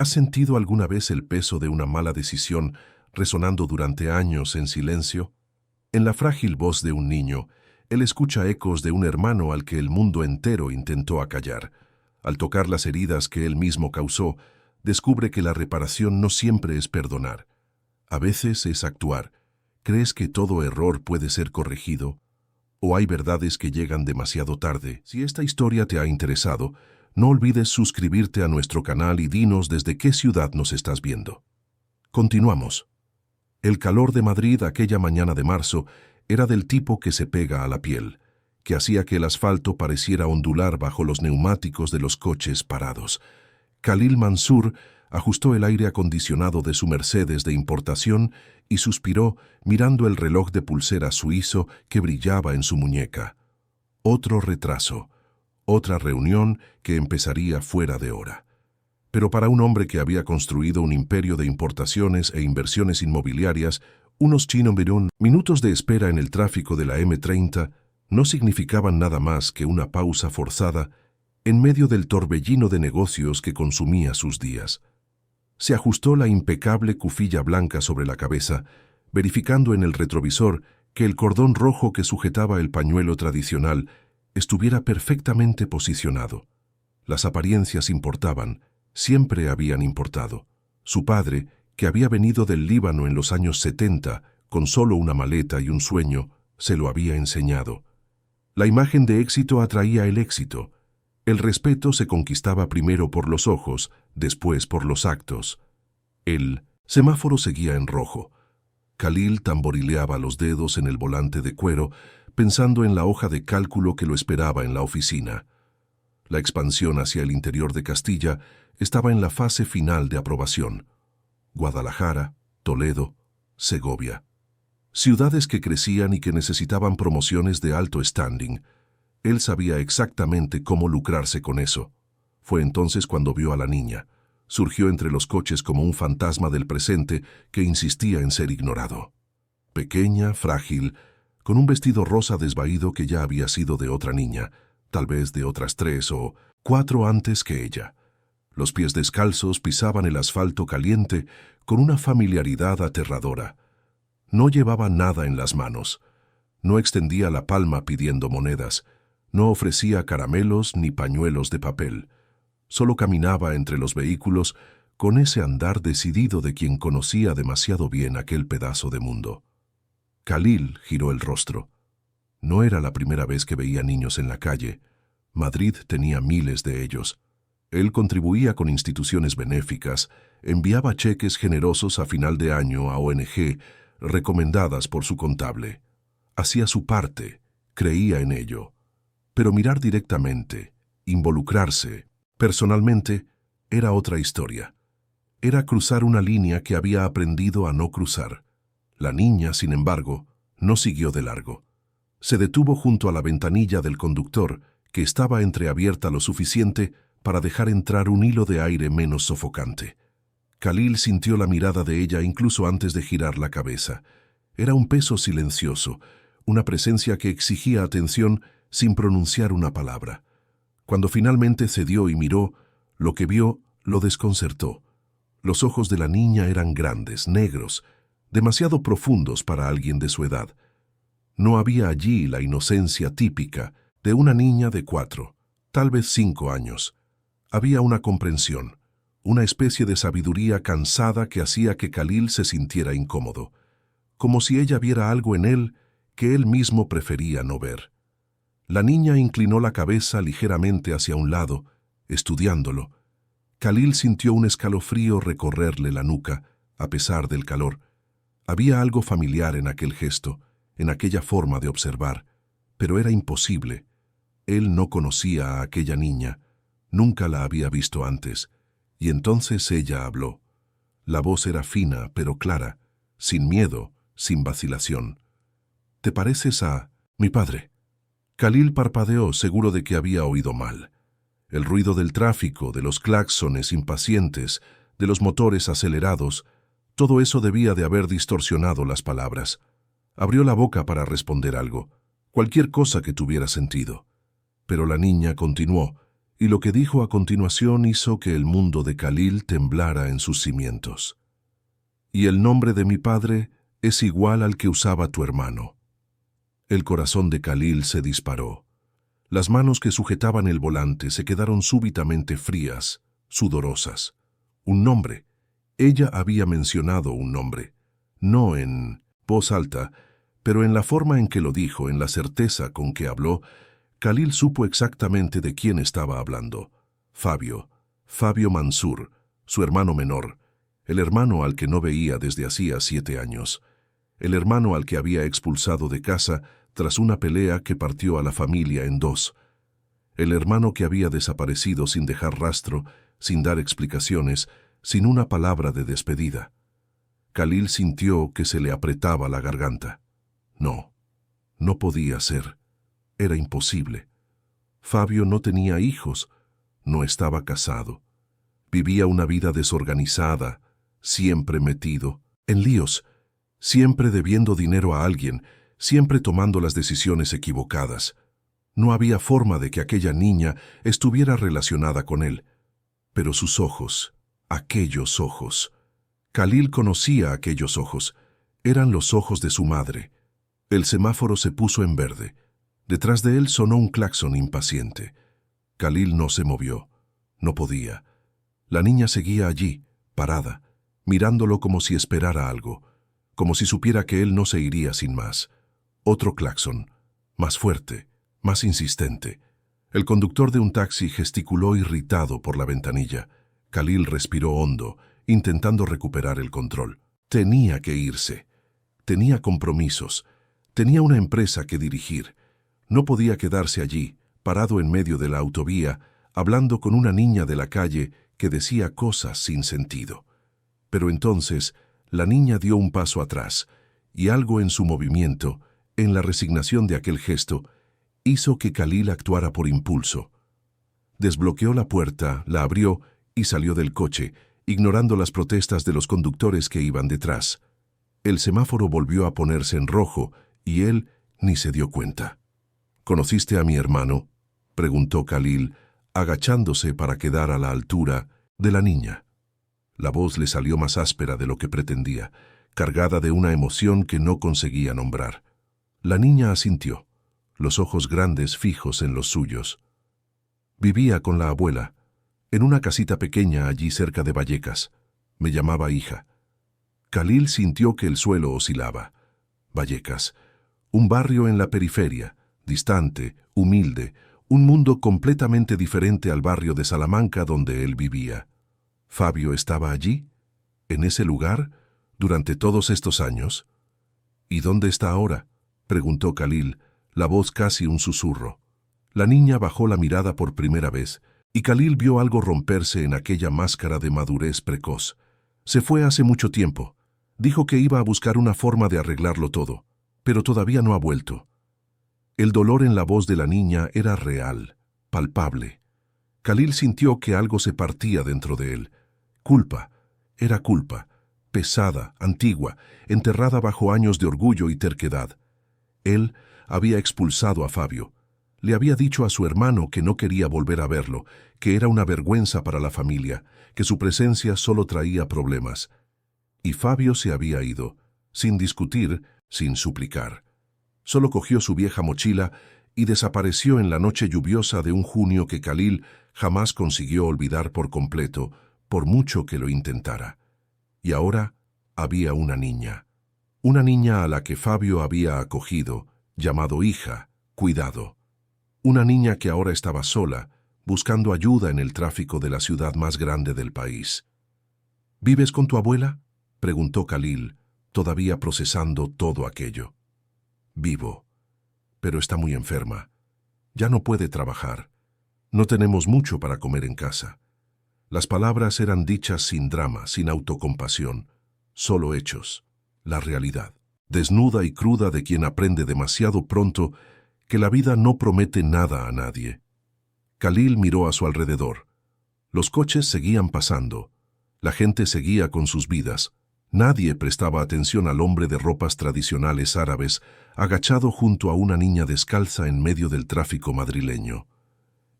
¿Has sentido alguna vez el peso de una mala decisión resonando durante años en silencio? En la frágil voz de un niño, él escucha ecos de un hermano al que el mundo entero intentó acallar. Al tocar las heridas que él mismo causó, descubre que la reparación no siempre es perdonar. A veces es actuar. ¿Crees que todo error puede ser corregido? ¿O hay verdades que llegan demasiado tarde? Si esta historia te ha interesado, no olvides suscribirte a nuestro canal y dinos desde qué ciudad nos estás viendo. Continuamos. El calor de Madrid aquella mañana de marzo era del tipo que se pega a la piel, que hacía que el asfalto pareciera ondular bajo los neumáticos de los coches parados. Khalil Mansur ajustó el aire acondicionado de su Mercedes de importación y suspiró mirando el reloj de pulsera suizo que brillaba en su muñeca. Otro retraso, otra reunión que empezaría fuera de hora. Pero para un hombre que había construido un imperio de importaciones e inversiones inmobiliarias, unos minutos de espera en el tráfico de la M30 no significaban nada más que una pausa forzada en medio del torbellino de negocios que consumía sus días. Se ajustó la impecable cufilla blanca sobre la cabeza, verificando en el retrovisor que el cordón rojo que sujetaba el pañuelo tradicional estuviera perfectamente posicionado. Las apariencias importaban, siempre habían importado. Su padre, que había venido del Líbano en los años 70, con solo una maleta y un sueño, se lo había enseñado. La imagen de éxito atraía el éxito. El respeto se conquistaba primero por los ojos, después por los actos. El semáforo seguía en rojo. Khalil tamborileaba los dedos en el volante de cuero, pensando en la hoja de cálculo que lo esperaba en la oficina. La expansión hacia el interior de Castilla estaba en la fase final de aprobación. Guadalajara, Toledo, Segovia. Ciudades que crecían y que necesitaban promociones de alto standing. Él sabía exactamente cómo lucrarse con eso. Fue entonces cuando vio a la niña. Surgió entre los coches como un fantasma del presente que insistía en ser ignorado. Pequeña, frágil, con un vestido rosa desvaído que ya había sido de otra niña, tal vez de otras 3 o 4 antes que ella. Los pies descalzos pisaban el asfalto caliente con una familiaridad aterradora. No llevaba nada en las manos. No extendía la palma pidiendo monedas. No ofrecía caramelos ni pañuelos de papel. Solo caminaba entre los vehículos con ese andar decidido de quien conocía demasiado bien aquel pedazo de mundo. Khalil giró el rostro. No era la primera vez que veía niños en la calle. Madrid tenía miles de ellos. Él contribuía con instituciones benéficas, enviaba cheques generosos a final de año a ONG recomendadas por su contable. Hacía su parte, creía en ello. Pero mirar directamente, involucrarse, personalmente, era otra historia. Era cruzar una línea que había aprendido a no cruzar. La niña, sin embargo, no siguió de largo. Se detuvo junto a la ventanilla del conductor, que estaba entreabierta lo suficiente para dejar entrar un hilo de aire menos sofocante. Khalil sintió la mirada de ella incluso antes de girar la cabeza. Era un peso silencioso, una presencia que exigía atención sin pronunciar una palabra. Cuando finalmente cedió y miró, lo que vio lo desconcertó. Los ojos de la niña eran grandes, negros, demasiado profundos para alguien de su edad. No había allí la inocencia típica de una niña de 4, tal vez 5 años. Había una comprensión, una especie de sabiduría cansada que hacía que Khalil se sintiera incómodo, como si ella viera algo en él que él mismo prefería no ver. La niña inclinó la cabeza ligeramente hacia un lado, estudiándolo. Khalil sintió un escalofrío recorrerle la nuca, a pesar del calor. Había algo familiar en aquel gesto, en aquella forma de observar, pero era imposible. Él no conocía a aquella niña, nunca la había visto antes, y entonces ella habló. La voz era fina, pero clara, sin miedo, sin vacilación. «¿Te pareces a mi padre?» Khalil parpadeó, seguro de que había oído mal. El ruido del tráfico, de los claxones impacientes, de los motores acelerados, todo eso debía de haber distorsionado las palabras. Abrió la boca para responder algo, cualquier cosa que tuviera sentido. Pero la niña continuó, y lo que dijo a continuación hizo que el mundo de Khalil temblara en sus cimientos. «Y el nombre de mi padre es igual al que usaba tu hermano». El corazón de Khalil se disparó. Las manos que sujetaban el volante se quedaron súbitamente frías, sudorosas. Un nombre. Ella había mencionado un nombre. No en voz alta, pero en la forma en que lo dijo, en la certeza con que habló, Khalil supo exactamente de quién estaba hablando. Fabio Mansur, su hermano menor, el hermano al que no veía desde hacía 7 años, el hermano al que había expulsado de casa tras una pelea que partió a la familia en dos, el hermano que había desaparecido sin dejar rastro, sin dar explicaciones, sin una palabra de despedida. Khalil sintió que se le apretaba la garganta. No, no podía ser. Era imposible. Fabio no tenía hijos, no estaba casado. Vivía una vida desorganizada, siempre metido en líos, siempre debiendo dinero a alguien, siempre tomando las decisiones equivocadas. No había forma de que aquella niña estuviera relacionada con él. Pero sus ojos, aquellos ojos. Khalil conocía aquellos ojos. Eran los ojos de su madre. El semáforo se puso en verde. Detrás de él sonó un claxon impaciente. Khalil no se movió. No podía. La niña seguía allí, parada, mirándolo como si esperara algo, como si supiera que él no se iría sin más. Otro claxon, más fuerte, más insistente. El conductor de un taxi gesticuló irritado por la ventanilla. Khalil respiró hondo, intentando recuperar el control. Tenía que irse. Tenía compromisos. Tenía una empresa que dirigir. No podía quedarse allí, parado en medio de la autovía, hablando con una niña de la calle que decía cosas sin sentido. Pero entonces, la niña dio un paso atrás, y algo en su movimiento, en la resignación de aquel gesto, hizo que Khalil actuara por impulso. Desbloqueó la puerta, la abrió y salió del coche, ignorando las protestas de los conductores que iban detrás. El semáforo volvió a ponerse en rojo y él ni se dio cuenta. «¿Conociste a mi hermano?», preguntó Khalil, agachándose para quedar a la altura de la niña. La voz le salió más áspera de lo que pretendía, cargada de una emoción que no conseguía nombrar. La niña asintió, los ojos grandes fijos en los suyos. «Vivía con la abuela, en una casita pequeña allí cerca de Vallecas. Me llamaba hija». Khalil sintió que el suelo oscilaba. Vallecas, un barrio en la periferia, distante, humilde, un mundo completamente diferente al barrio de Salamanca donde él vivía. ¿Fabio estaba allí? ¿En ese lugar? ¿Durante todos estos años? «¿Y dónde está ahora?», preguntó Khalil, la voz casi un susurro. La niña bajó la mirada por primera vez, y Khalil vio algo romperse en aquella máscara de madurez precoz. «Se fue hace mucho tiempo. Dijo que iba a buscar una forma de arreglarlo todo, pero todavía no ha vuelto». El dolor en la voz de la niña era real, palpable. Khalil sintió que algo se partía dentro de él. Culpa. Era culpa. Pesada, antigua, enterrada bajo años de orgullo y terquedad. Él había expulsado a Fabio. Le había dicho a su hermano que no quería volver a verlo, que era una vergüenza para la familia, que su presencia solo traía problemas. Y Fabio se había ido, sin discutir, sin suplicar. Solo cogió su vieja mochila y desapareció en la noche lluviosa de un junio que Khalil jamás consiguió olvidar por completo, por mucho que lo intentara. Y ahora había una niña a la que Fabio había acogido, llamado hija, cuidado. Una niña que ahora estaba sola, buscando ayuda en el tráfico de la ciudad más grande del país. «¿Vives con tu abuela?», preguntó Khalil, todavía procesando todo aquello. «Vivo, pero está muy enferma. Ya no puede trabajar. No tenemos mucho para comer en casa». Las palabras eran dichas sin drama, sin autocompasión, solo hechos, la realidad, desnuda y cruda de quien aprende demasiado pronto que la vida no promete nada a nadie. Khalil miró a su alrededor. Los coches seguían pasando. La gente seguía con sus vidas. Nadie prestaba atención al hombre de ropas tradicionales árabes, agachado junto a una niña descalza en medio del tráfico madrileño.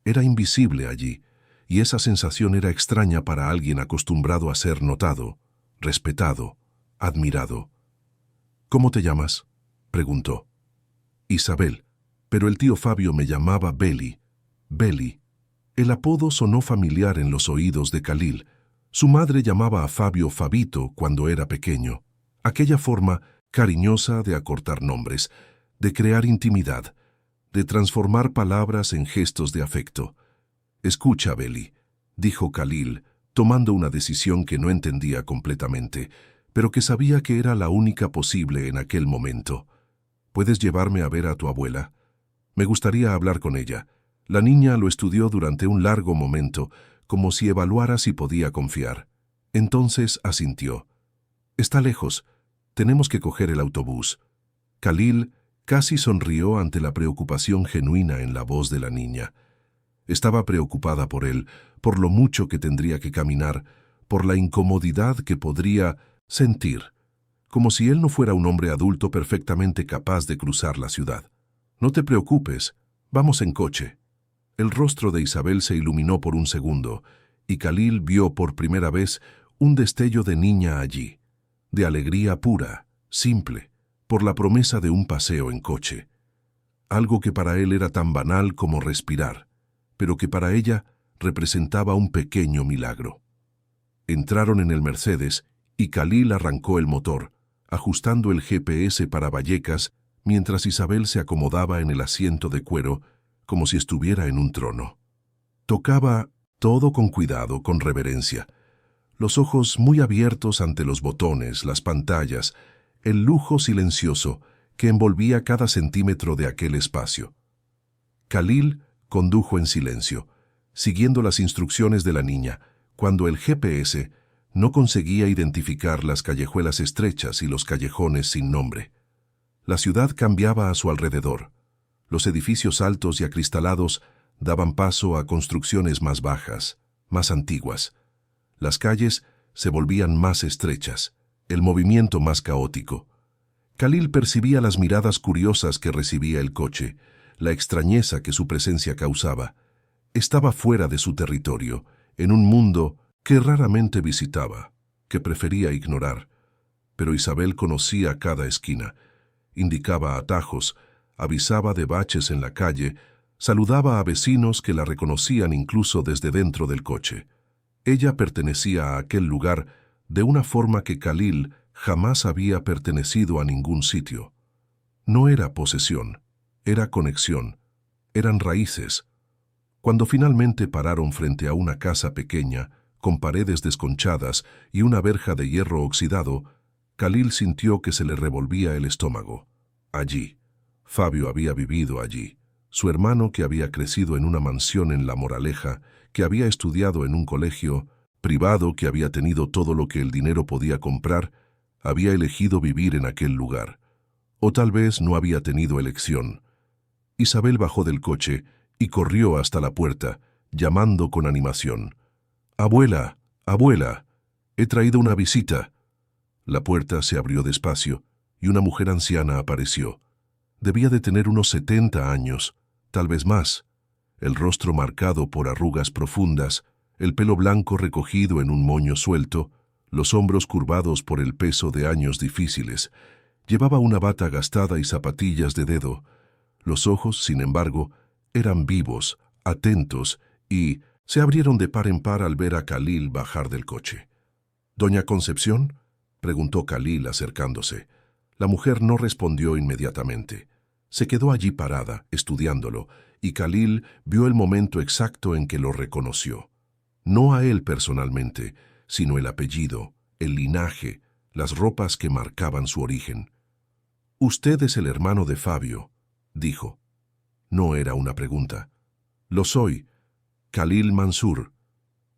Era invisible allí, y esa sensación era extraña para alguien acostumbrado a ser notado, respetado, admirado. «¿Cómo te llamas?», preguntó. «Isabel, pero el tío Fabio me llamaba Beli». Beli. El apodo sonó familiar en los oídos de Khalil. Su madre llamaba a Fabio Fabito cuando era pequeño. Aquella forma cariñosa de acortar nombres, de crear intimidad, de transformar palabras en gestos de afecto. «Escucha, Beli», dijo Khalil, tomando una decisión que no entendía completamente, pero que sabía que era la única posible en aquel momento. «¿Puedes llevarme a ver a tu abuela? Me gustaría hablar con ella». La niña lo estudió durante un largo momento, como si evaluara si podía confiar. Entonces asintió. «Está lejos. Tenemos que coger el autobús». Khalil casi sonrió ante la preocupación genuina en la voz de la niña. Estaba preocupada por él, por lo mucho que tendría que caminar, por la incomodidad que podría sentir, como si él no fuera un hombre adulto perfectamente capaz de cruzar la ciudad. «No te preocupes, vamos en coche». El rostro de Isabel se iluminó por un segundo, y Khalil vio por primera vez un destello de niña allí, de alegría pura, simple, por la promesa de un paseo en coche. Algo que para él era tan banal como respirar, pero que para ella representaba un pequeño milagro. Entraron en el Mercedes y Khalil arrancó el motor, ajustando el GPS para Vallecas, mientras Isabel se acomodaba en el asiento de cuero, como si estuviera en un trono. Tocaba todo con cuidado, con reverencia, los ojos muy abiertos ante los botones, las pantallas, el lujo silencioso que envolvía cada centímetro de aquel espacio. Khalil condujo en silencio, siguiendo las instrucciones de la niña, cuando el GPS no conseguía identificar las callejuelas estrechas y los callejones sin nombre. La ciudad cambiaba a su alrededor. Los edificios altos y acristalados daban paso a construcciones más bajas, más antiguas. Las calles se volvían más estrechas, el movimiento más caótico. Khalil percibía las miradas curiosas que recibía el coche, la extrañeza que su presencia causaba. Estaba fuera de su territorio, en un mundo que raramente visitaba, que prefería ignorar. Pero Isabel conocía cada esquina, indicaba atajos, avisaba de baches en la calle, saludaba a vecinos que la reconocían incluso desde dentro del coche. Ella pertenecía a aquel lugar de una forma que Khalil jamás había pertenecido a ningún sitio. No era posesión, era conexión, eran raíces. Cuando finalmente pararon frente a una casa pequeña, con paredes desconchadas y una verja de hierro oxidado, Khalil sintió que se le revolvía el estómago. Allí. Fabio había vivido allí. Su hermano, que había crecido en una mansión en La Moraleja, que había estudiado en un colegio privado, que había tenido todo lo que el dinero podía comprar, había elegido vivir en aquel lugar. O tal vez no había tenido elección. Isabel bajó del coche y corrió hasta la puerta, llamando con animación. «Abuela, abuela, he traído una visita». La puerta se abrió despacio y una mujer anciana apareció. Debía de tener unos 70 años, tal vez más, el rostro marcado por arrugas profundas, el pelo blanco recogido en un moño suelto, los hombros curvados por el peso de años difíciles. Llevaba una bata gastada y zapatillas de dedo. Los ojos, sin embargo, eran vivos, atentos, y se abrieron de par en par al ver a Khalil bajar del coche. «¿Doña Concepción?», preguntó Khalil acercándose. La mujer no respondió inmediatamente. Se quedó allí parada, estudiándolo, y Khalil vio el momento exacto en que lo reconoció. No a él personalmente, sino el apellido, el linaje, las ropas que marcaban su origen. «Usted es el hermano de Fabio», dijo. No era una pregunta. «Lo soy, Khalil Mansur».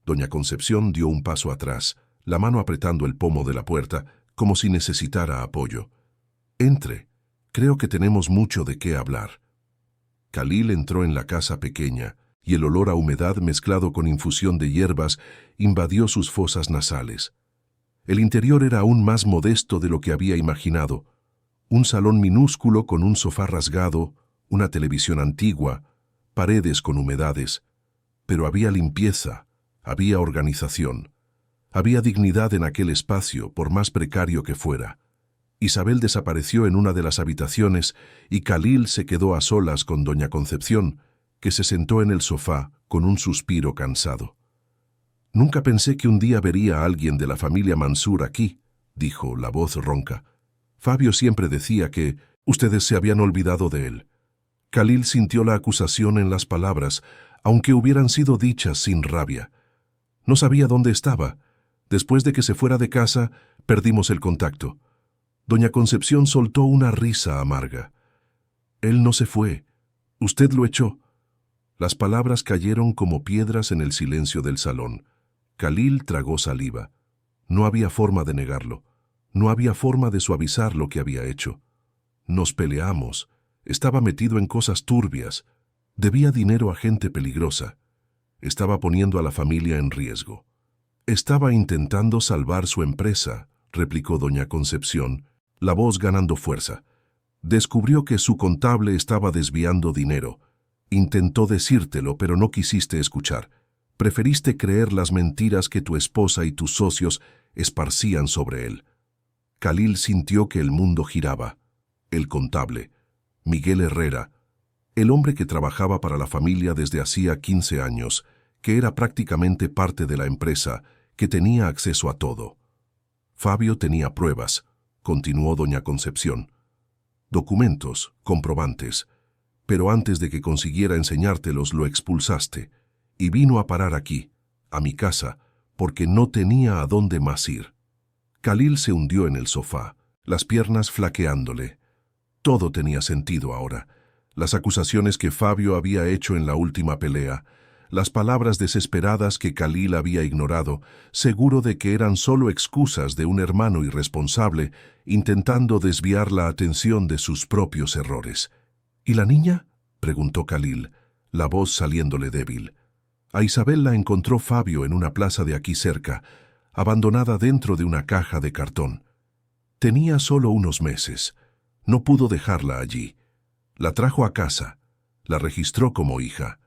Doña Concepción dio un paso atrás, la mano apretando el pomo de la puerta, como si necesitara apoyo. «Entre. Creo que tenemos mucho de qué hablar». Khalil entró en la casa pequeña, y el olor a humedad mezclado con infusión de hierbas invadió sus fosas nasales. El interior era aún más modesto de lo que había imaginado. Un salón minúsculo con un sofá rasgado, una televisión antigua, paredes con humedades, Pero había limpieza, había organización, había dignidad en aquel espacio, por más precario que fuera. Isabel desapareció en una de las habitaciones y Khalil se quedó a solas con doña Concepción, que se sentó en el sofá con un suspiro cansado. «Nunca pensé que un día vería a alguien de la familia Mansur aquí», dijo la voz ronca. «Fabio siempre decía que ustedes se habían olvidado de él». Khalil sintió la acusación en las palabras, aunque hubieran sido dichas sin rabia. No sabía dónde estaba. Después de que se fuera de casa, perdimos el contacto. Doña Concepción soltó una risa amarga. «Él no se fue. Usted lo echó». Las palabras cayeron como piedras en el silencio del salón. Khalil tragó saliva. No había forma de negarlo. No había forma de suavizar lo que había hecho. «Nos peleamos. Estaba metido en cosas turbias. Debía dinero a gente peligrosa. Estaba poniendo a la familia en riesgo». «Estaba intentando salvar su empresa», replicó doña Concepción, la voz ganando fuerza. «Descubrió que su contable estaba desviando dinero. Intentó decírtelo, pero no quisiste escuchar. Preferiste creer las mentiras que tu esposa y tus socios esparcían sobre él». Khalil sintió que el mundo giraba. El contable, Miguel Herrera, el hombre que trabajaba para la familia desde hacía 15 años, que era prácticamente parte de la empresa, que tenía acceso a todo. «Fabio tenía pruebas», continuó doña Concepción. «Documentos, comprobantes. Pero antes de que consiguiera enseñártelos lo expulsaste, y vino a parar aquí, a mi casa, porque no tenía a dónde más ir». Khalil se hundió en el sofá, las piernas flaqueándole. Todo tenía sentido ahora. Las acusaciones que Fabio había hecho en la última pelea, las palabras desesperadas que Khalil había ignorado, seguro de que eran solo excusas de un hermano irresponsable intentando desviar la atención de sus propios errores. «¿Y la niña?», preguntó Khalil, la voz saliéndole débil. «A Isabel la encontró Fabio en una plaza de aquí cerca, abandonada dentro de una caja de cartón. Tenía solo unos meses. No pudo dejarla allí. La trajo a casa, la registró como hija.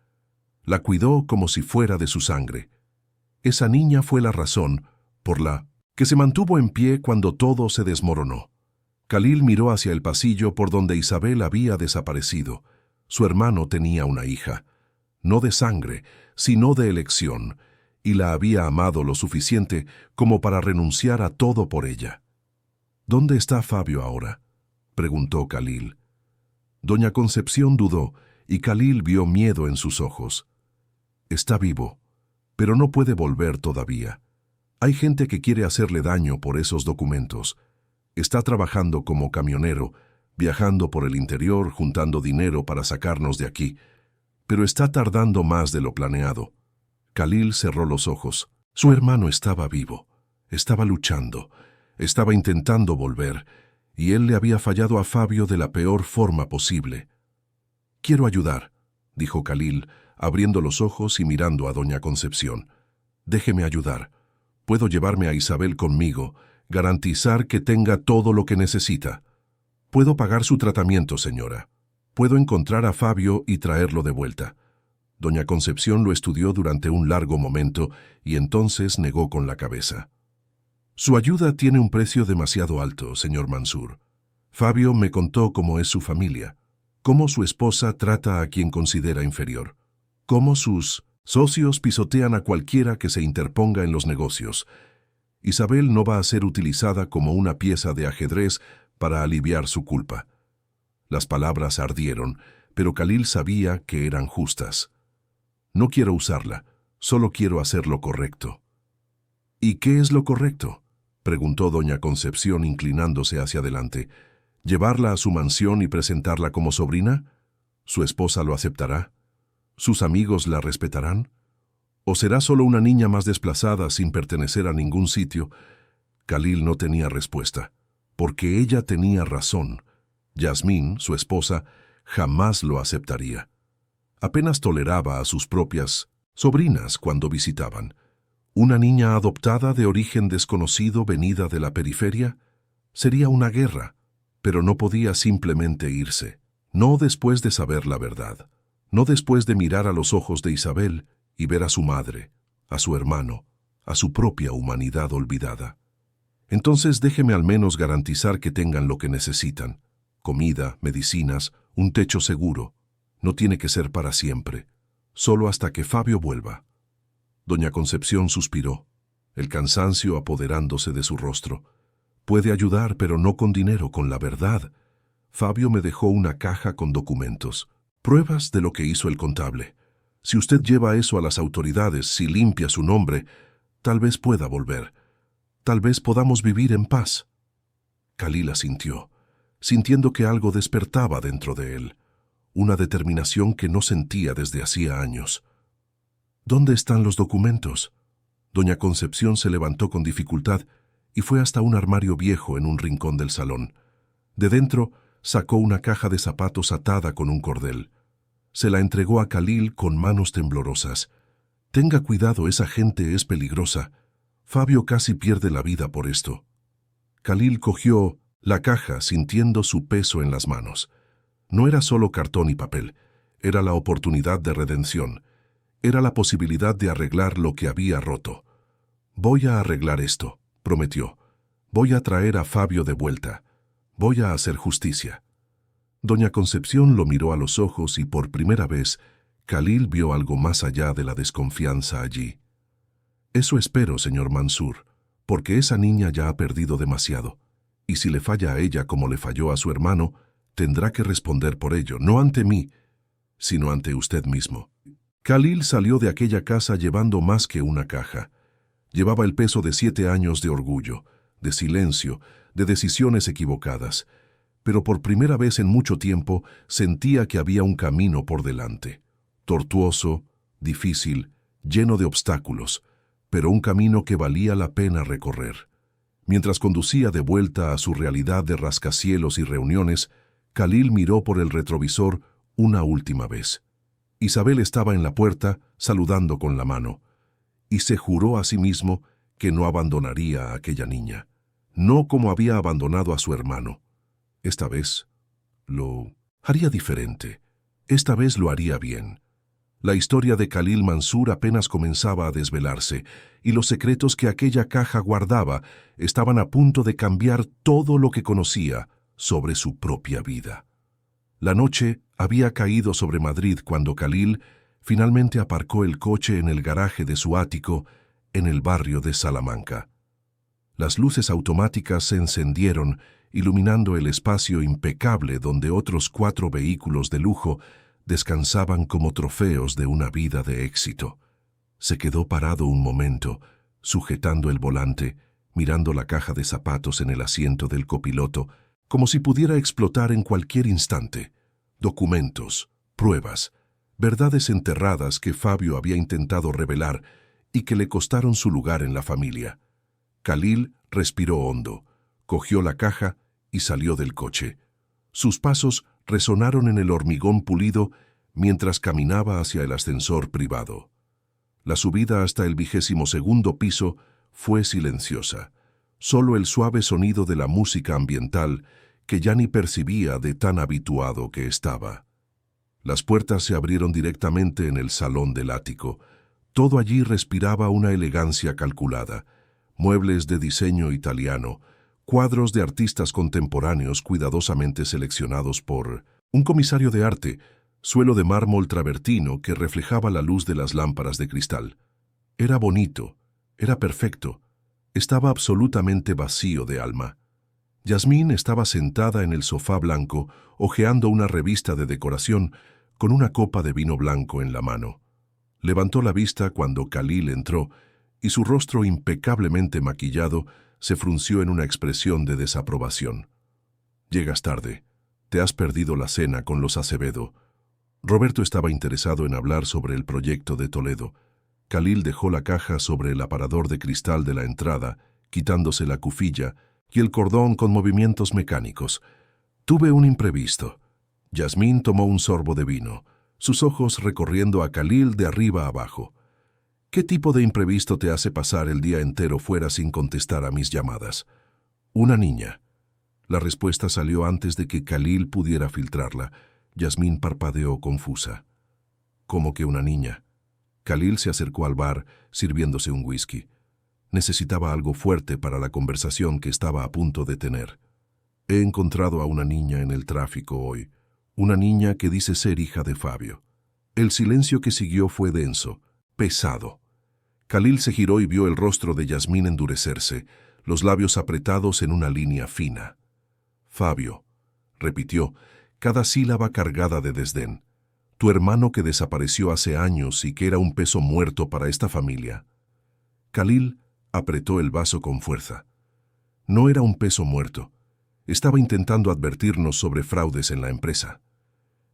La cuidó como si fuera de su sangre. Esa niña fue la razón por la que se mantuvo en pie cuando todo se desmoronó». Khalil miró hacia el pasillo por donde Isabel había desaparecido. Su hermano tenía una hija, no de sangre, sino de elección, y la había amado lo suficiente como para renunciar a todo por ella. «¿Dónde está Fabio ahora?», preguntó Khalil. Doña Concepción dudó, y Khalil vio miedo en sus ojos. «Está vivo, pero no puede volver todavía. Hay gente que quiere hacerle daño por esos documentos. Está trabajando como camionero, viajando por el interior, juntando dinero para sacarnos de aquí. Pero está tardando más de lo planeado». Khalil cerró los ojos. Su hermano estaba vivo, estaba luchando, estaba intentando volver, y él le había fallado a Fabio de la peor forma posible. «Quiero ayudar», dijo Khalil, abriendo los ojos y mirando a doña Concepción. «Déjeme ayudar. Puedo llevarme a Isabel conmigo, garantizar que tenga todo lo que necesita. Puedo pagar su tratamiento, señora. Puedo encontrar a Fabio y traerlo de vuelta». Doña Concepción lo estudió durante un largo momento y entonces negó con la cabeza. «Su ayuda tiene un precio demasiado alto, señor Mansur. Fabio me contó cómo es su familia, cómo su esposa trata a quien considera inferior, cómo sus socios pisotean a cualquiera que se interponga en los negocios. Isabel no va a ser utilizada como una pieza de ajedrez para aliviar su culpa». Las palabras ardieron, pero Khalil sabía que eran justas. «No quiero usarla, solo quiero hacer lo correcto». «¿Y qué es lo correcto?», preguntó doña Concepción inclinándose hacia adelante. «¿Llevarla a su mansión y presentarla como sobrina? ¿Su esposa lo aceptará? ¿Sus amigos la respetarán? ¿O será solo una niña más desplazada sin pertenecer a ningún sitio?» Khalil no tenía respuesta, porque ella tenía razón. Yasmín, su esposa, jamás lo aceptaría. Apenas toleraba a sus propias sobrinas cuando visitaban. ¿Una niña adoptada de origen desconocido venida de la periferia? Sería una guerra, pero no podía simplemente irse. No después de saber la verdad, no después de mirar a los ojos de Isabel y ver a su madre, a su hermano, a su propia humanidad olvidada. Entonces déjeme al menos garantizar que tengan lo que necesitan: comida, medicinas, un techo seguro. No tiene que ser para siempre, solo hasta que Fabio vuelva. Doña Concepción suspiró, el cansancio apoderándose de su rostro. Puede ayudar, pero no con dinero, con la verdad. Fabio me dejó una caja con documentos, pruebas de lo que hizo el contable. Si usted lleva eso a las autoridades, si limpia su nombre, tal vez pueda volver. Tal vez podamos vivir en paz. Khalil asintió, sintiendo que algo despertaba dentro de él, una determinación que no sentía desde hacía años. ¿Dónde están los documentos? Doña Concepción se levantó con dificultad y fue hasta un armario viejo en un rincón del salón. De dentro sacó una caja de zapatos atada con un cordel. Se la entregó a Khalil con manos temblorosas. Tenga cuidado, esa gente es peligrosa. Fabio casi pierde la vida por esto. Khalil cogió la caja sintiendo su peso en las manos. No era solo cartón y papel, era la oportunidad de redención. Era la posibilidad de arreglar lo que había roto. Voy a arreglar esto, prometió. Voy a traer a Fabio de vuelta. Voy a hacer justicia. Doña Concepción lo miró a los ojos y por primera vez Khalil vio algo más allá de la desconfianza allí. Eso espero, señor Mansur, porque esa niña ya ha perdido demasiado. Y si le falla a ella como le falló a su hermano, tendrá que responder por ello, no ante mí, sino ante usted mismo. Khalil salió de aquella casa llevando más que una caja. Llevaba el peso de 7 años de orgullo, de silencio, de decisiones equivocadas. Pero por primera vez en mucho tiempo sentía que había un camino por delante. Tortuoso, difícil, lleno de obstáculos, pero un camino que valía la pena recorrer. Mientras conducía de vuelta a su realidad de rascacielos y reuniones, Khalil miró por el retrovisor una última vez. Isabel estaba en la puerta, saludando con la mano, y se juró a sí mismo que no abandonaría a aquella niña, no como había abandonado a su hermano. Esta vez lo haría diferente. Esta vez lo haría bien. La historia de Khalil Mansur apenas comenzaba a desvelarse, y los secretos que aquella caja guardaba estaban a punto de cambiar todo lo que conocía sobre su propia vida. La noche había caído sobre Madrid cuando Khalil finalmente aparcó el coche en el garaje de su ático en el barrio de Salamanca. Las luces automáticas se encendieron, iluminando el espacio impecable donde otros 4 vehículos de lujo descansaban como trofeos de una vida de éxito. Se quedó parado un momento, sujetando el volante, mirando la caja de zapatos en el asiento del copiloto, como si pudiera explotar en cualquier instante. Documentos, pruebas, verdades enterradas que Fabio había intentado revelar y que le costaron su lugar en la familia. Khalil respiró hondo, cogió la caja y salió del coche. Sus pasos resonaron en el hormigón pulido mientras caminaba hacia el ascensor privado. La subida hasta el 22º piso fue silenciosa. Solo el suave sonido de la música ambiental que ya ni percibía de tan habituado que estaba. Las puertas se abrieron directamente en el salón del ático. Todo allí respiraba una elegancia calculada. Muebles de diseño italiano, cuadros de artistas contemporáneos cuidadosamente seleccionados por un comisario de arte, suelo de mármol travertino que reflejaba la luz de las lámparas de cristal. Era bonito, era perfecto, estaba absolutamente vacío de alma. Yasmín estaba sentada en el sofá blanco, hojeando una revista de decoración con una copa de vino blanco en la mano. Levantó la vista cuando Khalil entró y su rostro impecablemente maquillado se frunció en una expresión de desaprobación. «Llegas tarde. Te has perdido la cena con los Acevedo». Roberto estaba interesado en hablar sobre el proyecto de Toledo. Khalil dejó la caja sobre el aparador de cristal de la entrada, quitándose la cufilla y el cordón con movimientos mecánicos. «Tuve un imprevisto». Yasmín tomó un sorbo de vino, sus ojos recorriendo a Khalil de arriba a abajo. «¿Qué tipo de imprevisto te hace pasar el día entero fuera sin contestar a mis llamadas?» «Una niña». La respuesta salió antes de que Khalil pudiera filtrarla. Yasmín parpadeó confusa. «¿Cómo que una niña?» Khalil se acercó al bar, sirviéndose un whisky. Necesitaba algo fuerte para la conversación que estaba a punto de tener. He encontrado a una niña en el tráfico hoy, una niña que dice ser hija de Fabio. El silencio que siguió fue denso, pesado. Khalil se giró y vio el rostro de Yasmín endurecerse, los labios apretados en una línea fina. Fabio, repitió, cada sílaba cargada de desdén. Tu hermano que desapareció hace años y que era un peso muerto para esta familia. Khalil apretó el vaso con fuerza. No era un peso muerto. Estaba intentando advertirnos sobre fraudes en la empresa.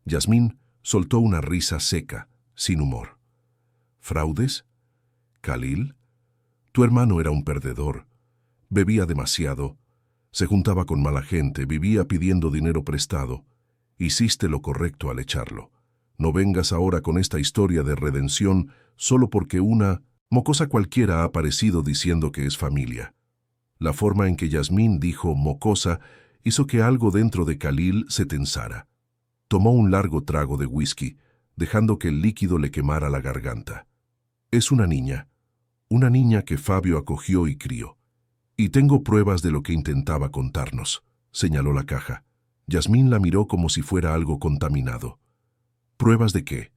Yasmín soltó una risa seca, sin humor. ¿Fraudes? Khalil, tu hermano era un perdedor. Bebía demasiado. Se juntaba con mala gente, vivía pidiendo dinero prestado. Hiciste lo correcto al echarlo. No vengas ahora con esta historia de redención solo porque una mocosa cualquiera ha aparecido diciendo que es familia. La forma en que Yasmín dijo mocosa hizo que algo dentro de Khalil se tensara. Tomó un largo trago de whisky, dejando que el líquido le quemara la garganta. Es una niña que Fabio acogió y crió. Y tengo pruebas de lo que intentaba contarnos, señaló la caja. Yasmín la miró como si fuera algo contaminado. ¿Pruebas de qué?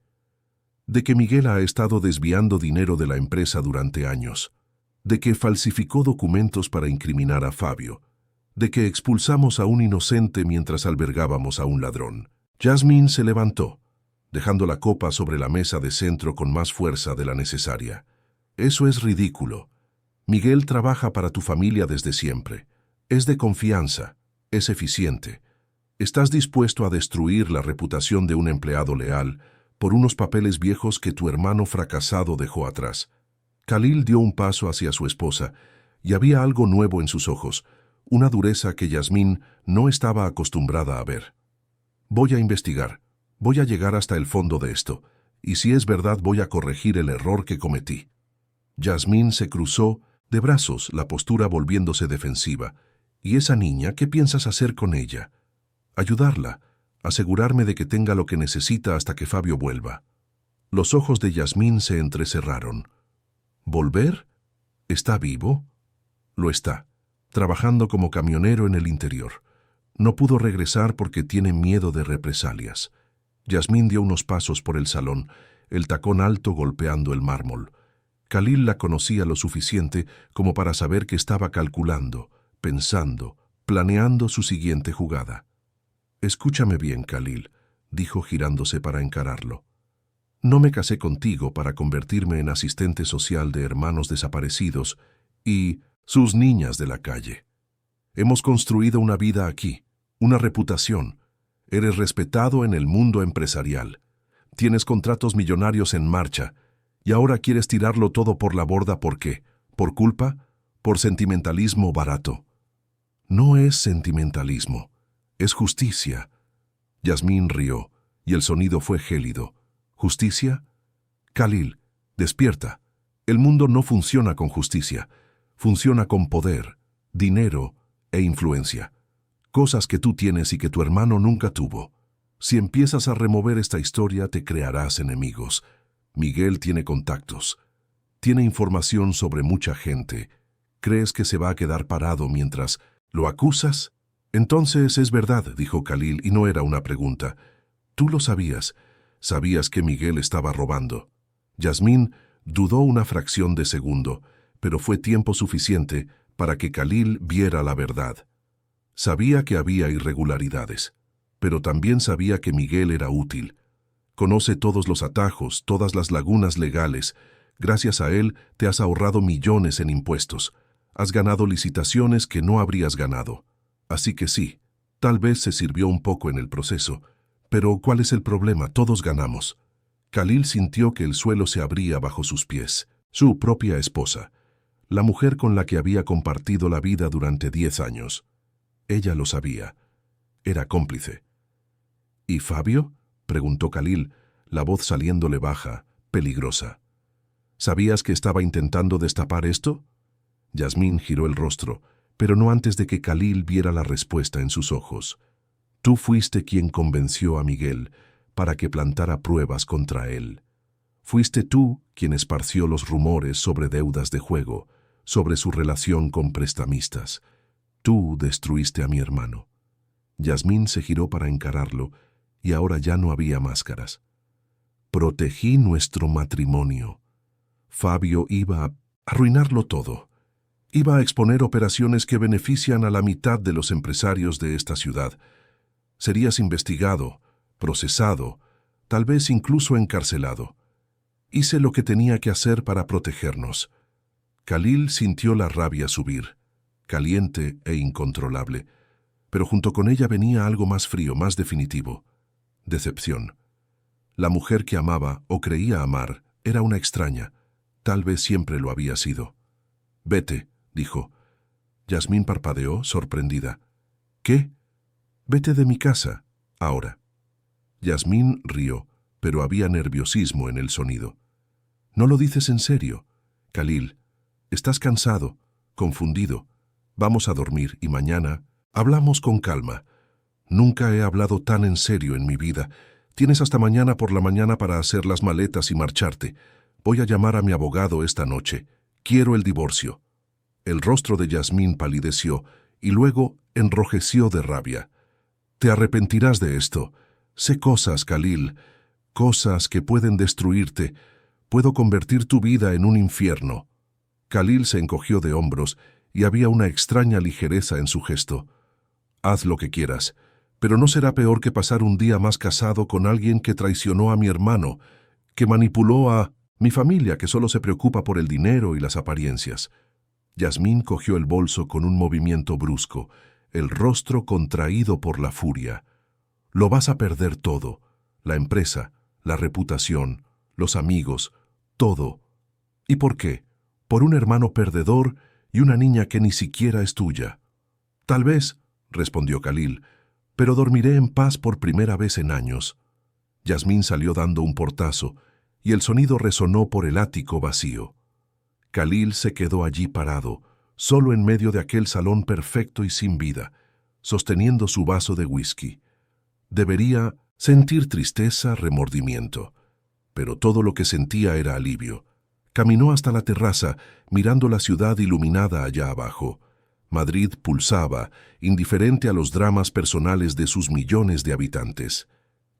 De que Miguel ha estado desviando dinero de la empresa durante años, de que falsificó documentos para incriminar a Fabio, de que expulsamos a un inocente mientras albergábamos a un ladrón. Yasmín se levantó, dejando la copa sobre la mesa de centro con más fuerza de la necesaria. Eso es ridículo. Miguel trabaja para tu familia desde siempre. Es de confianza, es eficiente. ¿Estás dispuesto a destruir la reputación de un empleado leal por unos papeles viejos que tu hermano fracasado dejó atrás? Khalil dio un paso hacia su esposa y había algo nuevo en sus ojos, una dureza que Yasmín no estaba acostumbrada a ver. Voy a investigar, voy a llegar hasta el fondo de esto, y si es verdad voy a corregir el error que cometí. Yasmín se cruzó de brazos, la postura volviéndose defensiva. ¿Y esa niña, qué piensas hacer con ella? Ayudarla, asegurarme de que tenga lo que necesita hasta que Fabio vuelva. Los ojos de Yasmín se entrecerraron. ¿Volver? ¿Está vivo? Lo está, trabajando como camionero en el interior. No pudo regresar porque tiene miedo de represalias. Yasmín dio unos pasos por el salón, el tacón alto golpeando el mármol. Khalil la conocía lo suficiente como para saber que estaba calculando, pensando, planeando su siguiente jugada. Escúchame bien, Khalil, dijo girándose para encararlo. No me casé contigo para convertirme en asistente social de hermanos desaparecidos y sus niñas de la calle. Hemos construido una vida aquí, una reputación. Eres respetado en el mundo empresarial. Tienes contratos millonarios en marcha y ahora quieres tirarlo todo por la borda. ¿Por qué? ¿Por culpa? ¿Por sentimentalismo barato? No es sentimentalismo. Es justicia. Yasmín rió, y el sonido fue gélido. ¿Justicia? Khalil, despierta. El mundo no funciona con justicia. Funciona con poder, dinero e influencia. Cosas que tú tienes y que tu hermano nunca tuvo. Si empiezas a remover esta historia, te crearás enemigos. Miguel tiene contactos. Tiene información sobre mucha gente. ¿Crees que se va a quedar parado mientras lo acusas? Entonces es verdad, dijo Khalil, y no era una pregunta. Tú lo sabías. Sabías que Miguel estaba robando. Yasmín dudó una fracción de segundo, pero fue tiempo suficiente para que Khalil viera la verdad. Sabía que había irregularidades, pero también sabía que Miguel era útil. Conoce todos los atajos, todas las lagunas legales. Gracias a él te has ahorrado millones en impuestos. Has ganado licitaciones que no habrías ganado. Así que sí, tal vez se sirvió un poco en el proceso, pero ¿cuál es el problema? Todos ganamos. Khalil sintió que el suelo se abría bajo sus pies. Su propia esposa, la mujer con la que había compartido la vida durante 10 años. Ella lo sabía. Era cómplice. ¿Y Fabio? Preguntó Khalil, la voz saliéndole baja, peligrosa. ¿Sabías que estaba intentando destapar esto? Yasmín giró el rostro, pero no antes de que Khalil viera la respuesta en sus ojos. Tú fuiste quien convenció a Miguel para que plantara pruebas contra él. Fuiste tú quien esparció los rumores sobre deudas de juego, sobre su relación con prestamistas. Tú destruiste a mi hermano. Yasmín se giró para encararlo, y ahora ya no había máscaras. Protegí nuestro matrimonio. Fabio iba a arruinarlo todo. Iba a exponer operaciones que benefician a la mitad de los empresarios de esta ciudad. Serías investigado, procesado, tal vez incluso encarcelado. Hice lo que tenía que hacer para protegernos. Khalil sintió la rabia subir, caliente e incontrolable, pero junto con ella venía algo más frío, más definitivo: decepción. La mujer que amaba o creía amar era una extraña, tal vez siempre lo había sido. «Vete», dijo. Yasmín parpadeó, sorprendida. «¿Qué?» «Vete de mi casa, ahora». Yasmín rió, pero había nerviosismo en el sonido. «¿No lo dices en serio? Khalil, estás cansado, confundido. Vamos a dormir y mañana hablamos con calma. Nunca he hablado tan en serio en mi vida. Tienes hasta mañana por la mañana para hacer las maletas y marcharte. Voy a llamar a mi abogado esta noche. Quiero el divorcio». El rostro de Yasmín palideció y luego enrojeció de rabia. «Te arrepentirás de esto. Sé cosas, Khalil, cosas que pueden destruirte. Puedo convertir tu vida en un infierno». Khalil se encogió de hombros y había una extraña ligereza en su gesto. «Haz lo que quieras, pero no será peor que pasar un día más casado con alguien que traicionó a mi hermano, que manipuló a mi familia, que solo se preocupa por el dinero y las apariencias». Yasmín cogió el bolso con un movimiento brusco, el rostro contraído por la furia. «Lo vas a perder todo, la empresa, la reputación, los amigos, todo. ¿Y por qué? Por un hermano perdedor y una niña que ni siquiera es tuya». «Tal vez», respondió Khalil, «pero dormiré en paz por primera vez en años». Yasmín salió dando un portazo, y el sonido resonó por el ático vacío. Khalil se quedó allí parado, solo en medio de aquel salón perfecto y sin vida, sosteniendo su vaso de whisky. Debería sentir tristeza, remordimiento, pero todo lo que sentía era alivio. Caminó hasta la terraza, mirando la ciudad iluminada allá abajo. Madrid pulsaba, indiferente a los dramas personales de sus millones de habitantes.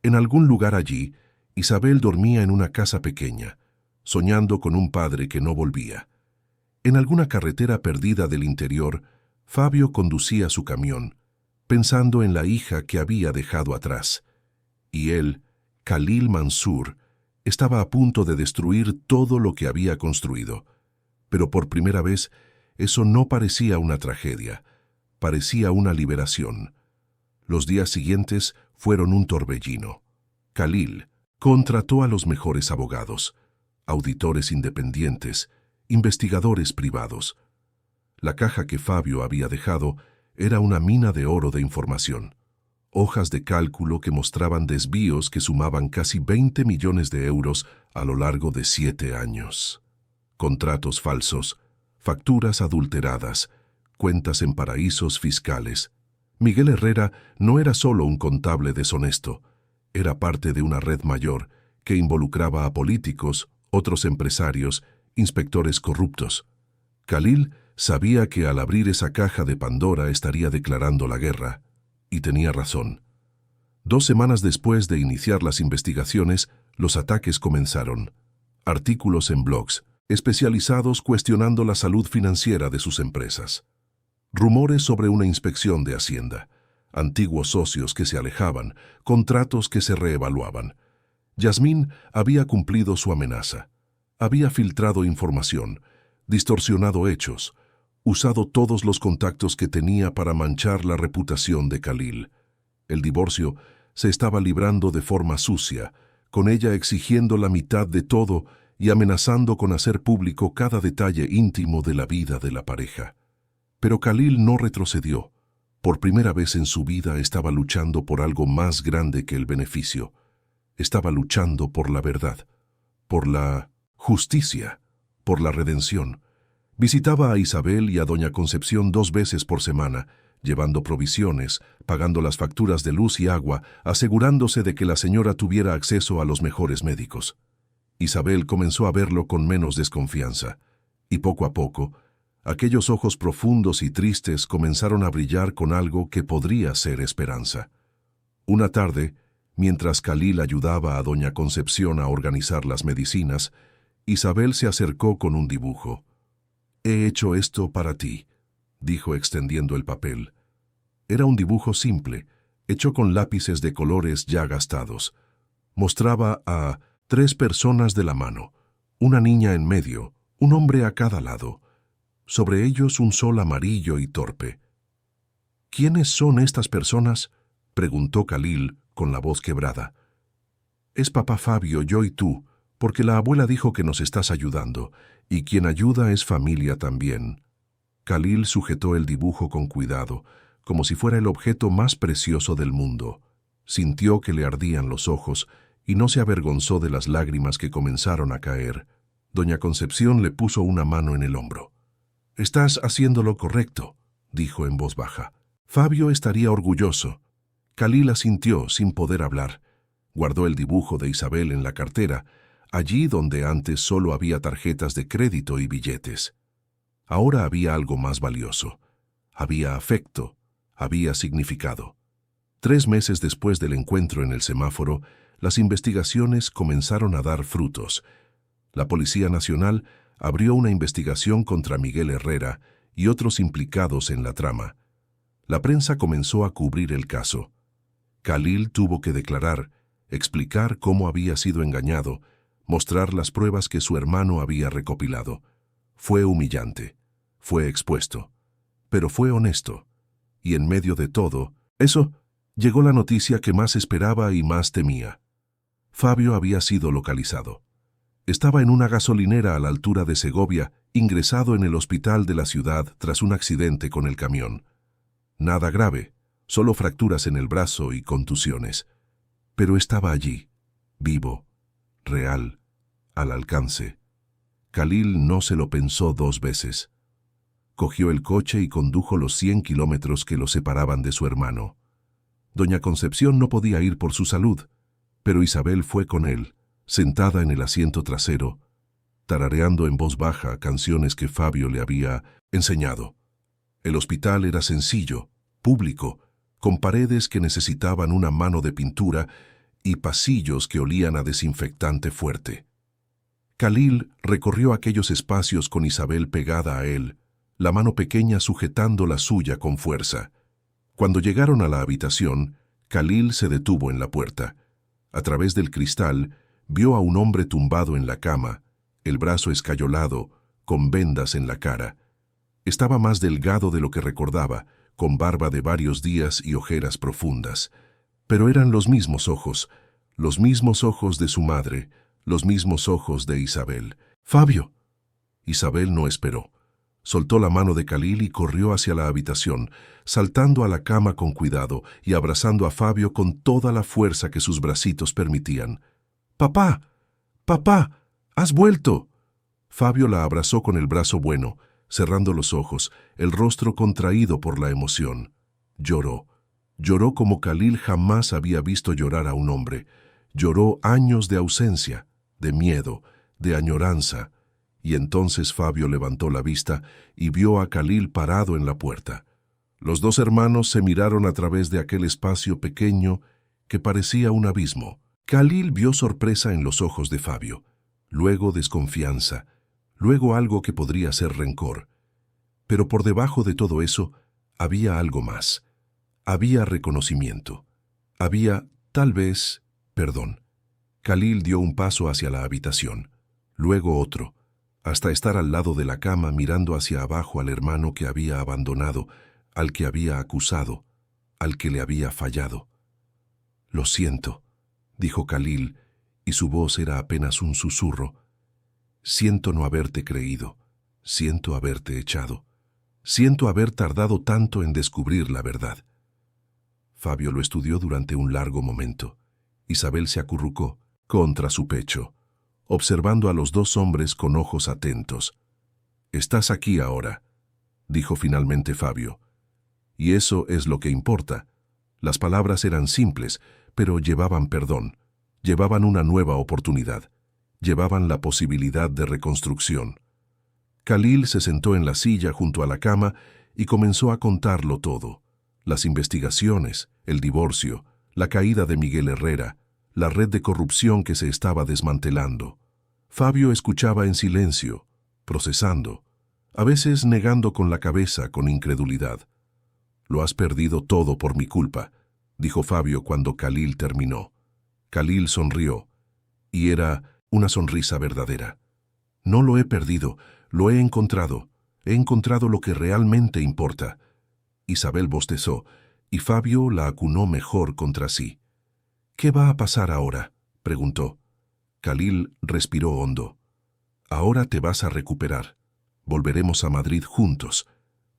En algún lugar allí, Isabel dormía en una casa pequeña, soñando con un padre que no volvía. En alguna carretera perdida del interior, Fabio conducía su camión, pensando en la hija que había dejado atrás. Y él, Khalil Mansur, estaba a punto de destruir todo lo que había construido. Pero por primera vez, eso no parecía una tragedia, parecía una liberación. Los días siguientes fueron un torbellino. Khalil contrató a los mejores abogados, auditores independientes, investigadores privados. La caja que Fabio había dejado era una mina de oro de información. Hojas de cálculo que mostraban desvíos que sumaban casi 20 millones de euros a lo largo de 7 años. Contratos falsos, facturas adulteradas, cuentas en paraísos fiscales. Miguel Herrera no era solo un contable deshonesto, era parte de una red mayor que involucraba a políticos, otros empresarios, inspectores corruptos. Khalil sabía que al abrir esa caja de Pandora estaría declarando la guerra, y tenía razón. 2 semanas después de iniciar las investigaciones, los ataques comenzaron. Artículos en blogs especializados cuestionando la salud financiera de sus empresas. Rumores sobre una inspección de Hacienda. Antiguos socios que se alejaban, contratos que se reevaluaban. Yasmín había cumplido su amenaza. Había filtrado información, distorsionado hechos, usado todos los contactos que tenía para manchar la reputación de Khalil. El divorcio se estaba librando de forma sucia, con ella exigiendo la mitad de todo y amenazando con hacer público cada detalle íntimo de la vida de la pareja. Pero Khalil no retrocedió. Por primera vez en su vida estaba luchando por algo más grande que el beneficio. Estaba luchando por la verdad, por la justicia, por la redención. Visitaba a Isabel y a doña Concepción 2 veces por semana, llevando provisiones, pagando las facturas de luz y agua, asegurándose de que la señora tuviera acceso a los mejores médicos. Isabel comenzó a verlo con menos desconfianza, y poco a poco, aquellos ojos profundos y tristes comenzaron a brillar con algo que podría ser esperanza. Una tarde, mientras Khalil ayudaba a doña Concepción a organizar las medicinas, Isabel se acercó con un dibujo. «He hecho esto para ti», dijo extendiendo el papel. Era un dibujo simple, hecho con lápices de colores ya gastados. Mostraba a 3 personas de la mano, una niña en medio, un hombre a cada lado. Sobre ellos un sol amarillo y torpe. «¿Quiénes son estas personas?», preguntó Khalil con la voz quebrada. «Es papá Fabio, yo y tú, porque la abuela dijo que nos estás ayudando, y quien ayuda es familia también». Khalil sujetó el dibujo con cuidado, como si fuera el objeto más precioso del mundo. Sintió que le ardían los ojos y no se avergonzó de las lágrimas que comenzaron a caer. Doña Concepción le puso una mano en el hombro. «Estás haciendo lo correcto», dijo en voz baja. «Fabio estaría orgulloso». Khalil asintió sin poder hablar. Guardó el dibujo de Isabel en la cartera, allí donde antes solo había tarjetas de crédito y billetes. Ahora había algo más valioso. Había afecto, había significado. 3 meses después del encuentro en el semáforo, las investigaciones comenzaron a dar frutos. La Policía Nacional abrió una investigación contra Miguel Herrera y otros implicados en la trama. La prensa comenzó a cubrir el caso. Khalil tuvo que declarar, explicar cómo había sido engañado, mostrar las pruebas que su hermano había recopilado. Fue humillante, fue expuesto, pero fue honesto. Y en medio de todo eso, llegó la noticia que más esperaba y más temía. Fabio había sido localizado. Estaba en una gasolinera a la altura de Segovia, ingresado en el hospital de la ciudad tras un accidente con el camión. Nada grave, solo fracturas en el brazo y contusiones. Pero estaba allí, vivo, real, al alcance. Khalil no se lo pensó 2 veces. Cogió el coche y condujo los 100 kilómetros que lo separaban de su hermano. Doña Concepción no podía ir por su salud, pero Isabel fue con él, sentada en el asiento trasero, tarareando en voz baja canciones que Fabio le había enseñado. El hospital era sencillo, público, con paredes que necesitaban una mano de pintura y pasillos que olían a desinfectante fuerte. Khalil recorrió aquellos espacios con Isabel pegada a él, la mano pequeña sujetando la suya con fuerza. Cuando llegaron a la habitación, Khalil se detuvo en la puerta. A través del cristal, vio a un hombre tumbado en la cama, el brazo escayolado, con vendas en la cara. Estaba más delgado de lo que recordaba, con barba de varios días y ojeras profundas. Pero eran los mismos ojos de su madre, los mismos ojos de Isabel. «¡Fabio!». Isabel no esperó. Soltó la mano de Khalil y corrió hacia la habitación, saltando a la cama con cuidado y abrazando a Fabio con toda la fuerza que sus bracitos permitían. «¡Papá! ¡Papá! ¡Has vuelto!». Fabio la abrazó con el brazo bueno, cerrando los ojos, el rostro contraído por la emoción. Lloró. Lloró como Khalil jamás había visto llorar a un hombre. Lloró años de ausencia, de miedo, de añoranza. Y entonces Fabio levantó la vista y vio a Khalil parado en la puerta. Los 2 hermanos se miraron a través de aquel espacio pequeño que parecía un abismo. Khalil vio sorpresa en los ojos de Fabio, luego desconfianza, luego algo que podría ser rencor. Pero por debajo de todo eso había algo más. Había reconocimiento. Había, tal vez, perdón. Khalil dio un paso hacia la habitación, luego otro, hasta estar al lado de la cama mirando hacia abajo al hermano que había abandonado, al que había acusado, al que le había fallado. «Lo siento», dijo Khalil, y su voz era apenas un susurro. «Siento no haberte creído, siento haberte echado, siento haber tardado tanto en descubrir la verdad». Fabio lo estudió durante un largo momento. Isabel se acurrucó contra su pecho, observando a los 2 hombres con ojos atentos. «Estás aquí ahora», dijo finalmente Fabio. «Y eso es lo que importa». Las palabras eran simples, pero llevaban perdón, llevaban una nueva oportunidad. llevaban la posibilidad de reconstrucción. Khalil se sentó en la silla junto a la cama y comenzó a contarlo todo. Las investigaciones, el divorcio, la caída de Miguel Herrera, la red de corrupción que se estaba desmantelando. Fabio escuchaba en silencio, procesando, a veces negando con la cabeza con incredulidad. «Lo has perdido todo por mi culpa», dijo Fabio cuando Khalil terminó. Khalil sonrió, y era una sonrisa verdadera. «No lo he perdido, lo he encontrado lo que realmente importa». Isabel bostezó, y Fabio la acunó mejor contra sí. «¿Qué va a pasar ahora?», preguntó. Khalil respiró hondo. «Ahora te vas a recuperar. Volveremos a Madrid juntos.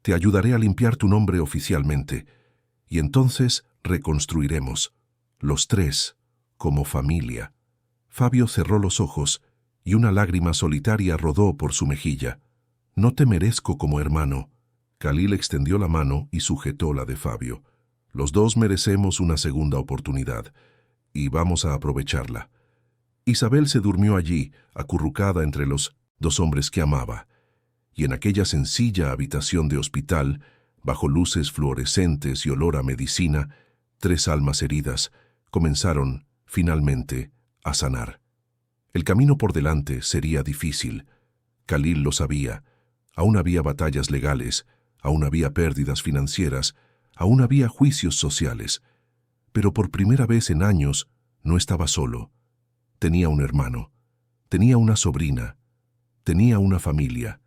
Te ayudaré a limpiar tu nombre oficialmente. Y entonces reconstruiremos. Los tres, como familia». Fabio cerró los ojos, y una lágrima solitaria rodó por su mejilla. «No te merezco como hermano». Khalil extendió la mano y sujetó la de Fabio. «Los dos merecemos una segunda oportunidad, y vamos a aprovecharla». Isabel se durmió allí, acurrucada entre los dos hombres que amaba. Y en aquella sencilla habitación de hospital, bajo luces fluorescentes y olor a medicina, tres almas heridas comenzaron, finalmente, a sanar. El camino por delante sería difícil. Khalil lo sabía. Aún había batallas legales, aún había pérdidas financieras, aún había juicios sociales. Pero por primera vez en años no estaba solo. Tenía un hermano, tenía una sobrina, tenía una familia,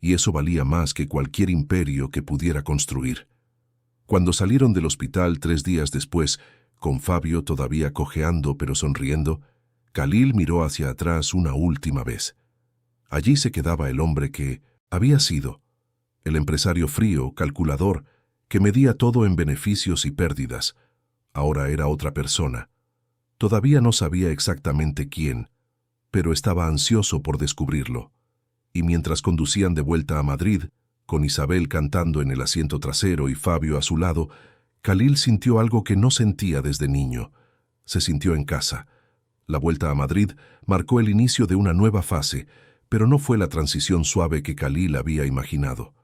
y eso valía más que cualquier imperio que pudiera construir. Cuando salieron del hospital 3 días después, con Fabio todavía cojeando pero sonriendo, Khalil miró hacia atrás una última vez. Allí se quedaba el hombre que había sido, el empresario frío, calculador, que medía todo en beneficios y pérdidas. Ahora era otra persona. Todavía no sabía exactamente quién, pero estaba ansioso por descubrirlo. Y mientras conducían de vuelta a Madrid, con Isabel cantando en el asiento trasero y Fabio a su lado, Khalil sintió algo que no sentía desde niño. Se sintió en casa. La vuelta a Madrid marcó el inicio de una nueva fase, pero no fue la transición suave que Khalil había imaginado.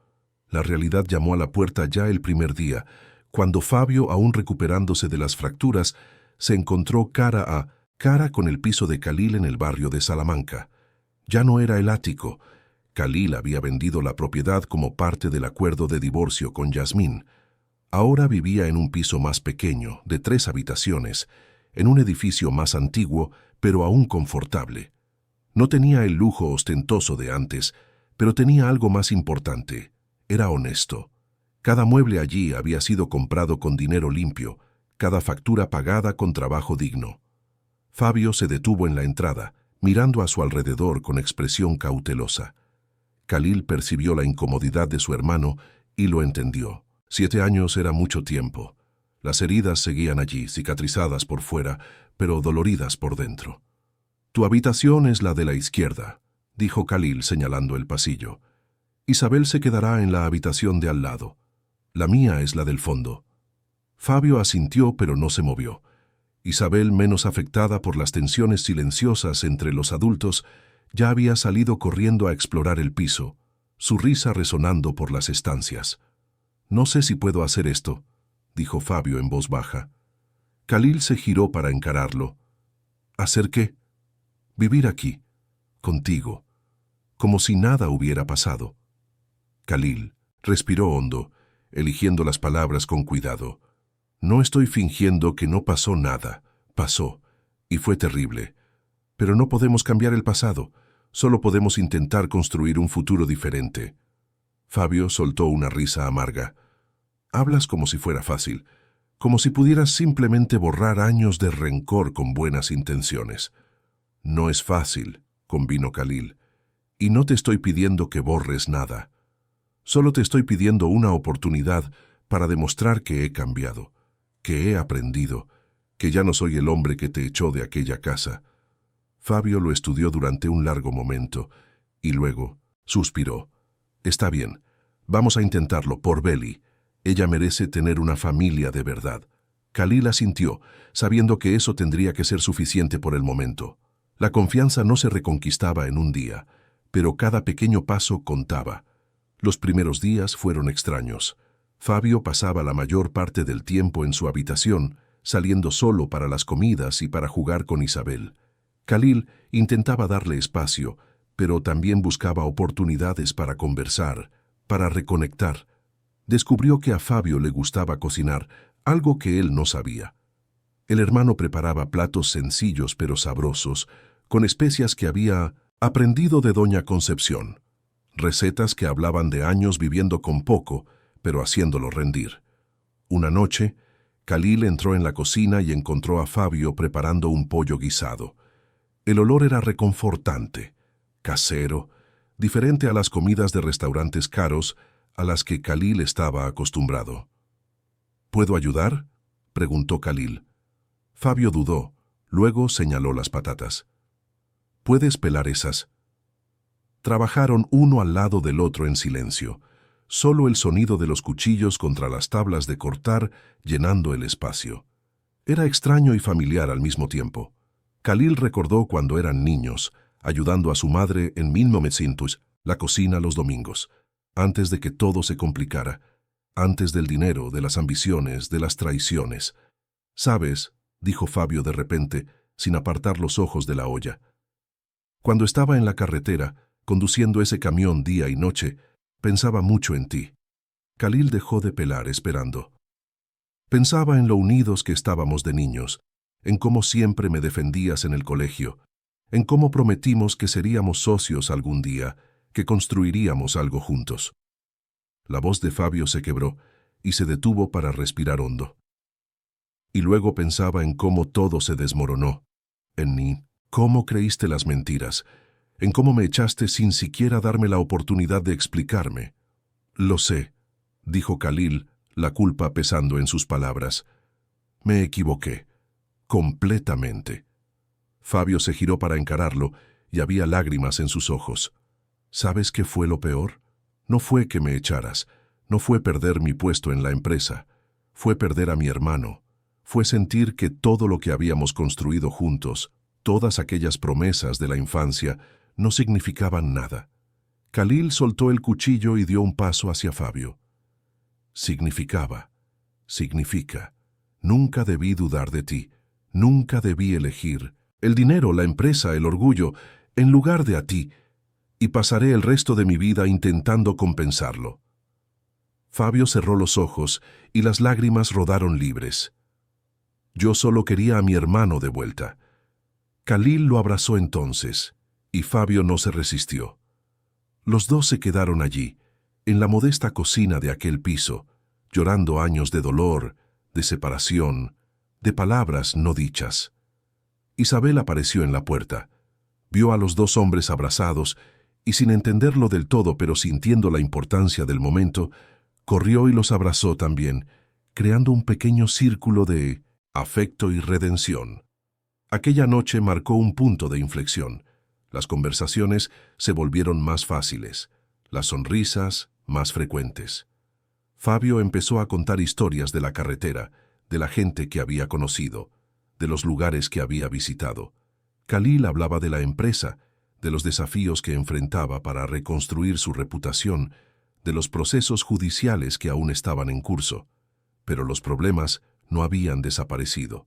La realidad llamó a la puerta ya el primer día, cuando Fabio, aún recuperándose de las fracturas, se encontró cara a cara con el piso de Khalil en el barrio de Salamanca. Ya no era el ático. Khalil había vendido la propiedad como parte del acuerdo de divorcio con Yasmín. Ahora vivía en un piso más pequeño, de 3 habitaciones, en un edificio más antiguo, pero aún confortable. No tenía el lujo ostentoso de antes, pero tenía algo más importante. Era honesto. Cada mueble allí había sido comprado con dinero limpio, cada factura pagada con trabajo digno. Fabio se detuvo en la entrada, mirando a su alrededor con expresión cautelosa. Khalil percibió la incomodidad de su hermano y lo entendió. 7 años era mucho tiempo. Las heridas seguían allí, cicatrizadas por fuera, pero doloridas por dentro. «Tu habitación es la de la izquierda», dijo Khalil señalando el pasillo. «Isabel se quedará en la habitación de al lado. La mía es la del fondo». Fabio asintió, pero no se movió. Isabel, menos afectada por las tensiones silenciosas entre los adultos, ya había salido corriendo a explorar el piso, su risa resonando por las estancias. «No sé si puedo hacer esto», dijo Fabio en voz baja. Khalil se giró para encararlo. «¿Hacer qué?» «Vivir aquí, contigo, como si nada hubiera pasado». Khalil respiró hondo, eligiendo las palabras con cuidado. «No estoy fingiendo que no pasó nada. Pasó, y fue terrible. Pero no podemos cambiar el pasado. Solo podemos intentar construir un futuro diferente». Fabio soltó una risa amarga. «Hablas como si fuera fácil, como si pudieras simplemente borrar años de rencor con buenas intenciones». «No es fácil», convino Khalil, «y no te estoy pidiendo que borres nada. Solo te estoy pidiendo una oportunidad para demostrar que he cambiado, que he aprendido, que ya no soy el hombre que te echó de aquella casa». Fabio lo estudió durante un largo momento y luego suspiró. «Está bien, vamos a intentarlo por Beli. Ella merece tener una familia de verdad». Khalil asintió, sabiendo que eso tendría que ser suficiente por el momento. La confianza no se reconquistaba en un día, pero cada pequeño paso contaba. Los primeros días fueron extraños. Fabio pasaba la mayor parte del tiempo en su habitación, saliendo solo para las comidas y para jugar con Isabel. Khalil intentaba darle espacio, pero también buscaba oportunidades para conversar, para reconectar. Descubrió que a Fabio le gustaba cocinar, algo que él no sabía. El hermano preparaba platos sencillos pero sabrosos, con especias que había aprendido de Doña Concepción. Recetas que hablaban de años viviendo con poco, pero haciéndolo rendir. Una noche, Khalil entró en la cocina y encontró a Fabio preparando un pollo guisado. El olor era reconfortante, casero, diferente a las comidas de restaurantes caros a las que Khalil estaba acostumbrado. ¿Puedo ayudar?, preguntó Khalil. Fabio dudó, luego señaló las patatas. ¿Puedes pelar esas? Trabajaron uno al lado del otro en silencio, solo el sonido de los cuchillos contra las tablas de cortar llenando el espacio. Era extraño y familiar al mismo tiempo. Khalil recordó cuando eran niños, ayudando a su madre en 1900, la cocina los domingos, antes de que todo se complicara, antes del dinero, de las ambiciones, de las traiciones. «¿Sabes?», dijo Fabio de repente, sin apartar los ojos de la olla. «Cuando estaba en la carretera, conduciendo ese camión día y noche, pensaba mucho en ti». Khalil dejó de pelar esperando. «Pensaba en lo unidos que estábamos de niños, en cómo siempre me defendías en el colegio, en cómo prometimos que seríamos socios algún día, que construiríamos algo juntos». La voz de Fabio se quebró y se detuvo para respirar hondo. Y luego pensaba en cómo todo se desmoronó, en mí, cómo creíste las mentiras, en cómo me echaste sin siquiera darme la oportunidad de explicarme. «Lo sé», dijo Khalil, la culpa pesando en sus palabras. «Me equivoqué, completamente». Fabio se giró para encararlo y había lágrimas en sus ojos. «¿Sabes qué fue lo peor? No fue que me echaras, no fue perder mi puesto en la empresa, fue perder a mi hermano, fue sentir que todo lo que habíamos construido juntos, todas aquellas promesas de la infancia, no significaban nada». Khalil soltó el cuchillo y dio un paso hacia Fabio. «Significaba, significa. Nunca debí dudar de ti, nunca debí elegir el dinero, la empresa, el orgullo, en lugar de a ti, y pasaré el resto de mi vida intentando compensarlo». Fabio cerró los ojos y las lágrimas rodaron libres. «Yo solo quería a mi hermano de vuelta». Khalil lo abrazó entonces, y Fabio no se resistió. Los dos se quedaron allí, en la modesta cocina de aquel piso, llorando años de dolor, de separación, de palabras no dichas. Isabel apareció en la puerta. Vio a los dos hombres abrazados y, sin entenderlo del todo pero sintiendo la importancia del momento, corrió y los abrazó también, creando un pequeño círculo de afecto y redención. Aquella noche marcó un punto de inflexión. Las conversaciones se volvieron más fáciles, las sonrisas más frecuentes. Fabio empezó a contar historias de la carretera, de la gente que había conocido, de los lugares que había visitado. Khalil hablaba de la empresa, de los desafíos que enfrentaba para reconstruir su reputación, de los procesos judiciales que aún estaban en curso. Pero los problemas no habían desaparecido.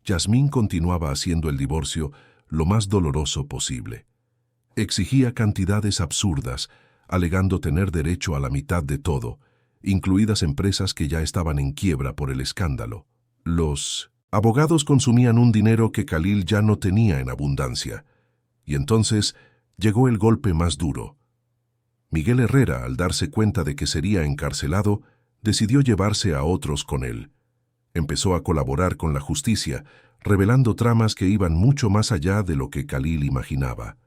Yasmín continuaba haciendo el divorcio lo más doloroso posible. Exigía cantidades absurdas, alegando tener derecho a la mitad de todo, incluidas empresas que ya estaban en quiebra por el escándalo. Los abogados consumían un dinero que Khalil ya no tenía en abundancia. Y entonces llegó el golpe más duro. Miguel Herrera, al darse cuenta de que sería encarcelado, decidió llevarse a otros con él. Empezó a colaborar con la justicia, revelando tramas que iban mucho más allá de lo que Khalil imaginaba.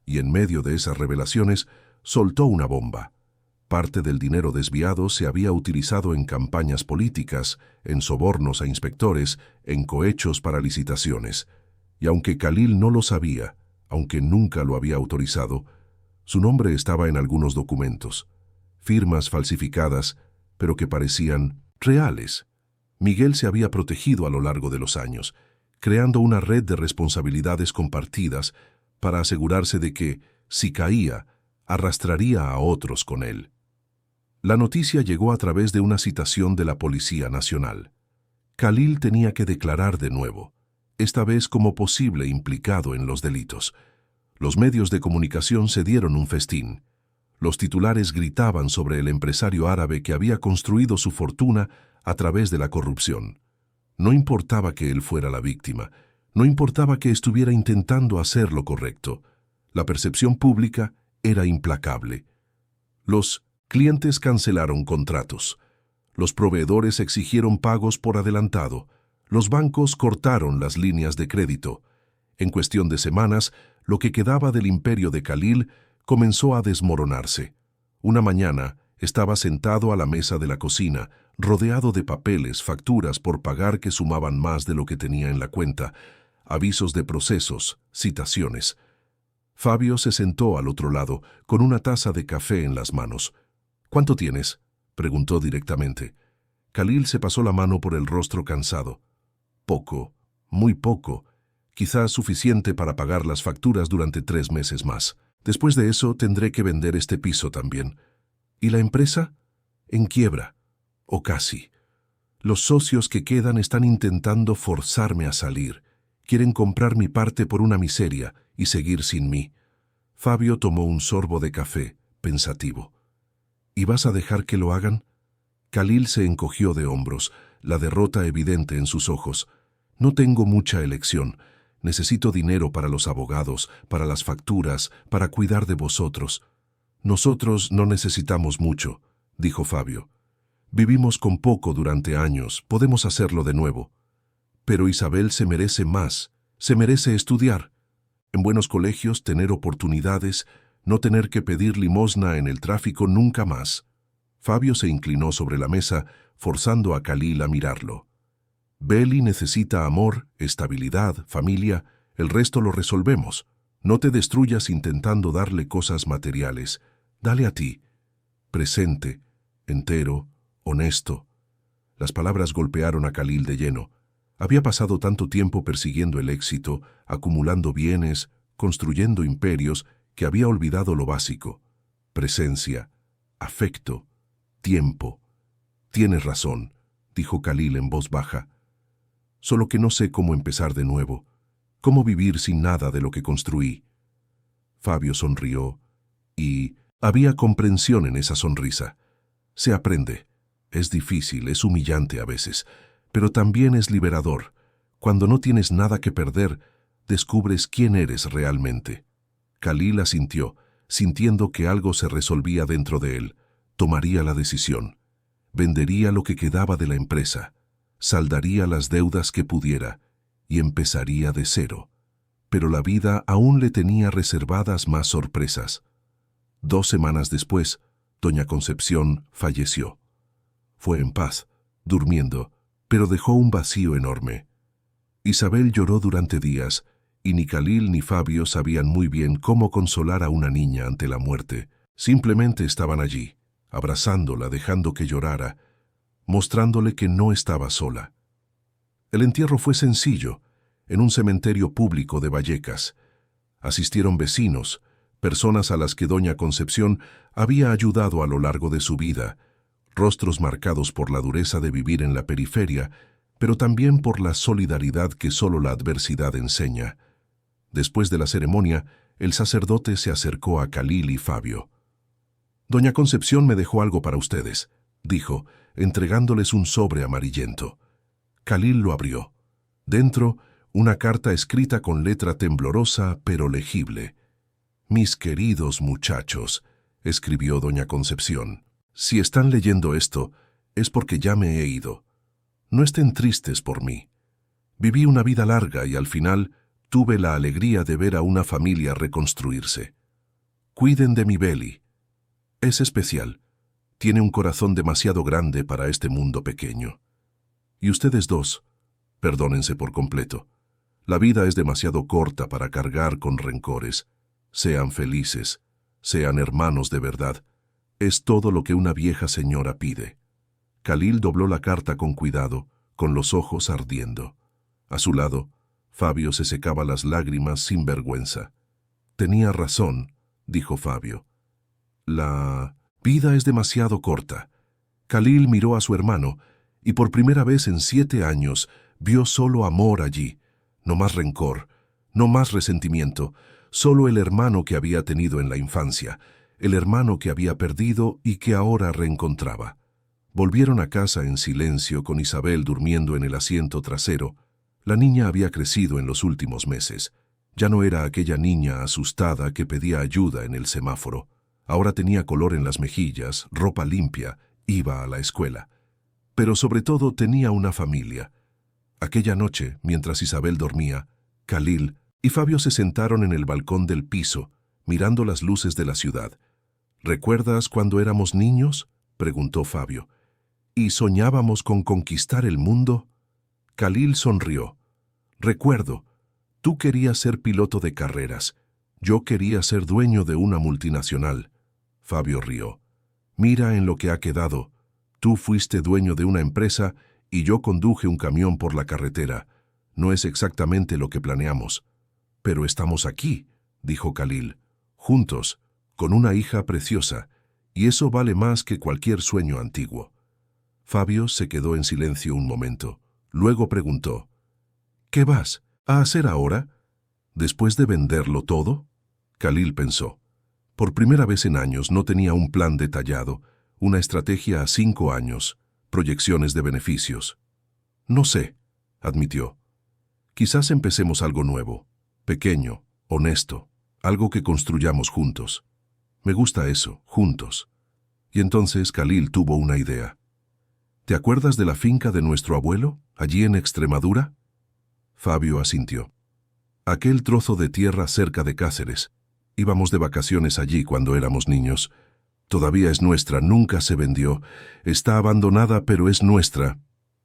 Y en medio de esas revelaciones, soltó una bomba. Parte del dinero desviado se había utilizado en campañas políticas, en sobornos a inspectores, en cohechos para licitaciones. Y aunque Khalil no lo sabía, aunque nunca lo había autorizado, su nombre estaba en algunos documentos. Firmas falsificadas, pero que parecían reales. Miguel se había protegido a lo largo de los años. creando una red de responsabilidades compartidas para asegurarse de que, si caía, arrastraría a otros con él. La noticia llegó a través de una citación de la Policía Nacional. Khalil tenía que declarar de nuevo, esta vez como posible implicado en los delitos. Los medios de comunicación se dieron un festín. Los titulares gritaban sobre el empresario árabe que había construido su fortuna a través de la corrupción. No importaba que él fuera la víctima, no importaba que estuviera intentando hacer lo correcto. La percepción pública era implacable. Los clientes cancelaron contratos. Los proveedores exigieron pagos por adelantado. Los bancos cortaron las líneas de crédito. En cuestión de semanas, lo que quedaba del imperio de Khalil comenzó a desmoronarse. Una mañana, estaba sentado a la mesa de la cocina, rodeado de papeles, facturas por pagar que sumaban más de lo que tenía en la cuenta, avisos de procesos, citaciones. Fabio se sentó al otro lado, con una taza de café en las manos. «¿Cuánto tienes?», preguntó directamente. Khalil se pasó la mano por el rostro cansado. «Poco, muy poco, quizás suficiente para pagar las facturas durante 3 meses más. Después de eso tendré que vender este piso también. ¿Y la empresa? En quiebra, o casi. Los socios que quedan están intentando forzarme a salir. Quieren comprar mi parte por una miseria y seguir sin mí». Fabio tomó un sorbo de café, pensativo. «¿Y vas a dejar que lo hagan?». Khalil se encogió de hombros, la derrota evidente en sus ojos. «No tengo mucha elección. Necesito dinero para los abogados, para las facturas, para cuidar de vosotros». «Nosotros no necesitamos mucho», dijo Fabio. «Vivimos con poco durante años, podemos hacerlo de nuevo». «Pero Isabel se merece más, se merece estudiar. En buenos colegios, tener oportunidades, no tener que pedir limosna en el tráfico nunca más». Fabio se inclinó sobre la mesa, forzando a Khalil a mirarlo. «Beli necesita amor, estabilidad, familia, el resto lo resolvemos. No te destruyas intentando darle cosas materiales. Dale a ti. Presente, entero, honesto». Las palabras golpearon a Khalil de lleno. Había pasado tanto tiempo persiguiendo el éxito, acumulando bienes, construyendo imperios, que había olvidado lo básico. Presencia, afecto, tiempo. «Tienes razón», dijo Khalil en voz baja. «Solo que no sé cómo empezar de nuevo. ¿Cómo vivir sin nada de lo que construí?». Fabio sonrió, y había comprensión en esa sonrisa. «Se aprende. Es difícil, es humillante a veces, pero también es liberador. Cuando no tienes nada que perder, descubres quién eres realmente». Khalil asintió, sintiendo que algo se resolvía dentro de él. Tomaría la decisión. Vendería lo que quedaba de la empresa, saldaría las deudas que pudiera y empezaría de cero. Pero la vida aún le tenía reservadas más sorpresas. 2 semanas después, doña Concepción falleció. Fue en paz, durmiendo, pero dejó un vacío enorme. Isabel lloró durante días, y ni Khalil ni Fabio sabían muy bien cómo consolar a una niña ante la muerte. Simplemente estaban allí, abrazándola, dejando que llorara, mostrándole que no estaba sola. El entierro fue sencillo, en un cementerio público de Vallecas. Asistieron vecinos, personas a las que doña Concepción había ayudado a lo largo de su vida, rostros marcados por la dureza de vivir en la periferia, pero también por la solidaridad que solo la adversidad enseña. Después de la ceremonia, el sacerdote se acercó a Khalil y Fabio. «Doña Concepción me dejó algo para ustedes», dijo, entregándoles un sobre amarillento. Khalil lo abrió. Dentro, una carta escrita con letra temblorosa pero legible. «Mis queridos muchachos», escribió doña Concepción, «si están leyendo esto, es porque ya me he ido. No estén tristes por mí. Viví una vida larga y al final tuve la alegría de ver a una familia reconstruirse. Cuiden de mi Beli. Es especial. Tiene un corazón demasiado grande para este mundo pequeño. Y ustedes dos, perdónense por completo. La vida es demasiado corta para cargar con rencores. Sean felices, sean hermanos de verdad. Es todo lo que una vieja señora pide». Khalil dobló la carta con cuidado, con los ojos ardiendo. A su lado, Fabio se secaba las lágrimas sin vergüenza. Tenía razón, dijo Fabio. La vida es demasiado corta. Khalil miró a su hermano y por primera vez en 7 años vio solo amor allí, no más rencor, no más resentimiento, solo el hermano que había tenido en la infancia, el hermano que había perdido y que ahora reencontraba. Volvieron a casa en silencio con Isabel durmiendo en el asiento trasero. La niña había crecido en los últimos meses. Ya no era aquella niña asustada que pedía ayuda en el semáforo. Ahora tenía color en las mejillas, ropa limpia, iba a la escuela. Pero sobre todo tenía una familia. Aquella noche, mientras Isabel dormía, Khalil y Fabio se sentaron en el balcón del piso, mirando las luces de la ciudad. ¿Recuerdas cuando éramos niños?, preguntó Fabio. ¿Y soñábamos con conquistar el mundo? Khalil sonrió. Recuerdo, tú querías ser piloto de carreras. Yo quería ser dueño de una multinacional. Fabio rió. Mira en lo que ha quedado. Tú fuiste dueño de una empresa y yo conduje un camión por la carretera. No es exactamente lo que planeamos. Pero estamos aquí, dijo Khalil, juntos, con una hija preciosa, y eso vale más que cualquier sueño antiguo. Fabio se quedó en silencio un momento. Luego preguntó, ¿qué vas a hacer ahora? ¿Después de venderlo todo? Khalil pensó. Por primera vez en años no tenía un plan detallado, una estrategia a 5 años, proyecciones de beneficios. No sé, admitió. Quizás empecemos algo nuevo, pequeño, honesto, algo que construyamos juntos. Me gusta eso, juntos. Y entonces Khalil tuvo una idea. ¿Te acuerdas de la finca de nuestro abuelo, allí en Extremadura? Fabio asintió. Aquel trozo de tierra cerca de Cáceres. Íbamos de vacaciones allí cuando éramos niños. Todavía es nuestra, nunca se vendió. Está abandonada, pero es nuestra.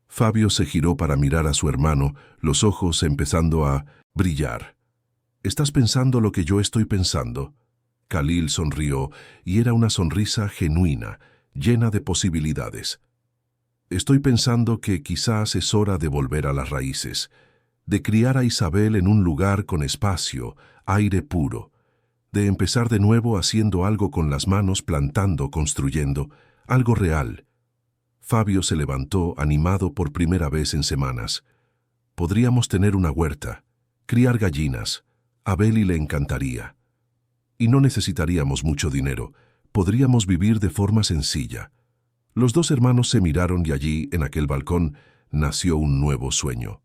Fabio se giró para mirar a su hermano, los ojos empezando a brillar. ¿Estás pensando lo que yo estoy pensando? Khalil sonrió, y era una sonrisa genuina, llena de posibilidades. Estoy pensando que quizás es hora de volver a las raíces, de criar a Isabel en un lugar con espacio, aire puro, de empezar de nuevo haciendo algo con las manos, plantando, construyendo, algo real. Fabio se levantó, animado por primera vez en semanas. Podríamos tener una huerta, criar gallinas. A Beli le encantaría. Y no necesitaríamos mucho dinero. Podríamos vivir de forma sencilla. Los 2 hermanos se miraron y allí, en aquel balcón, nació un nuevo sueño.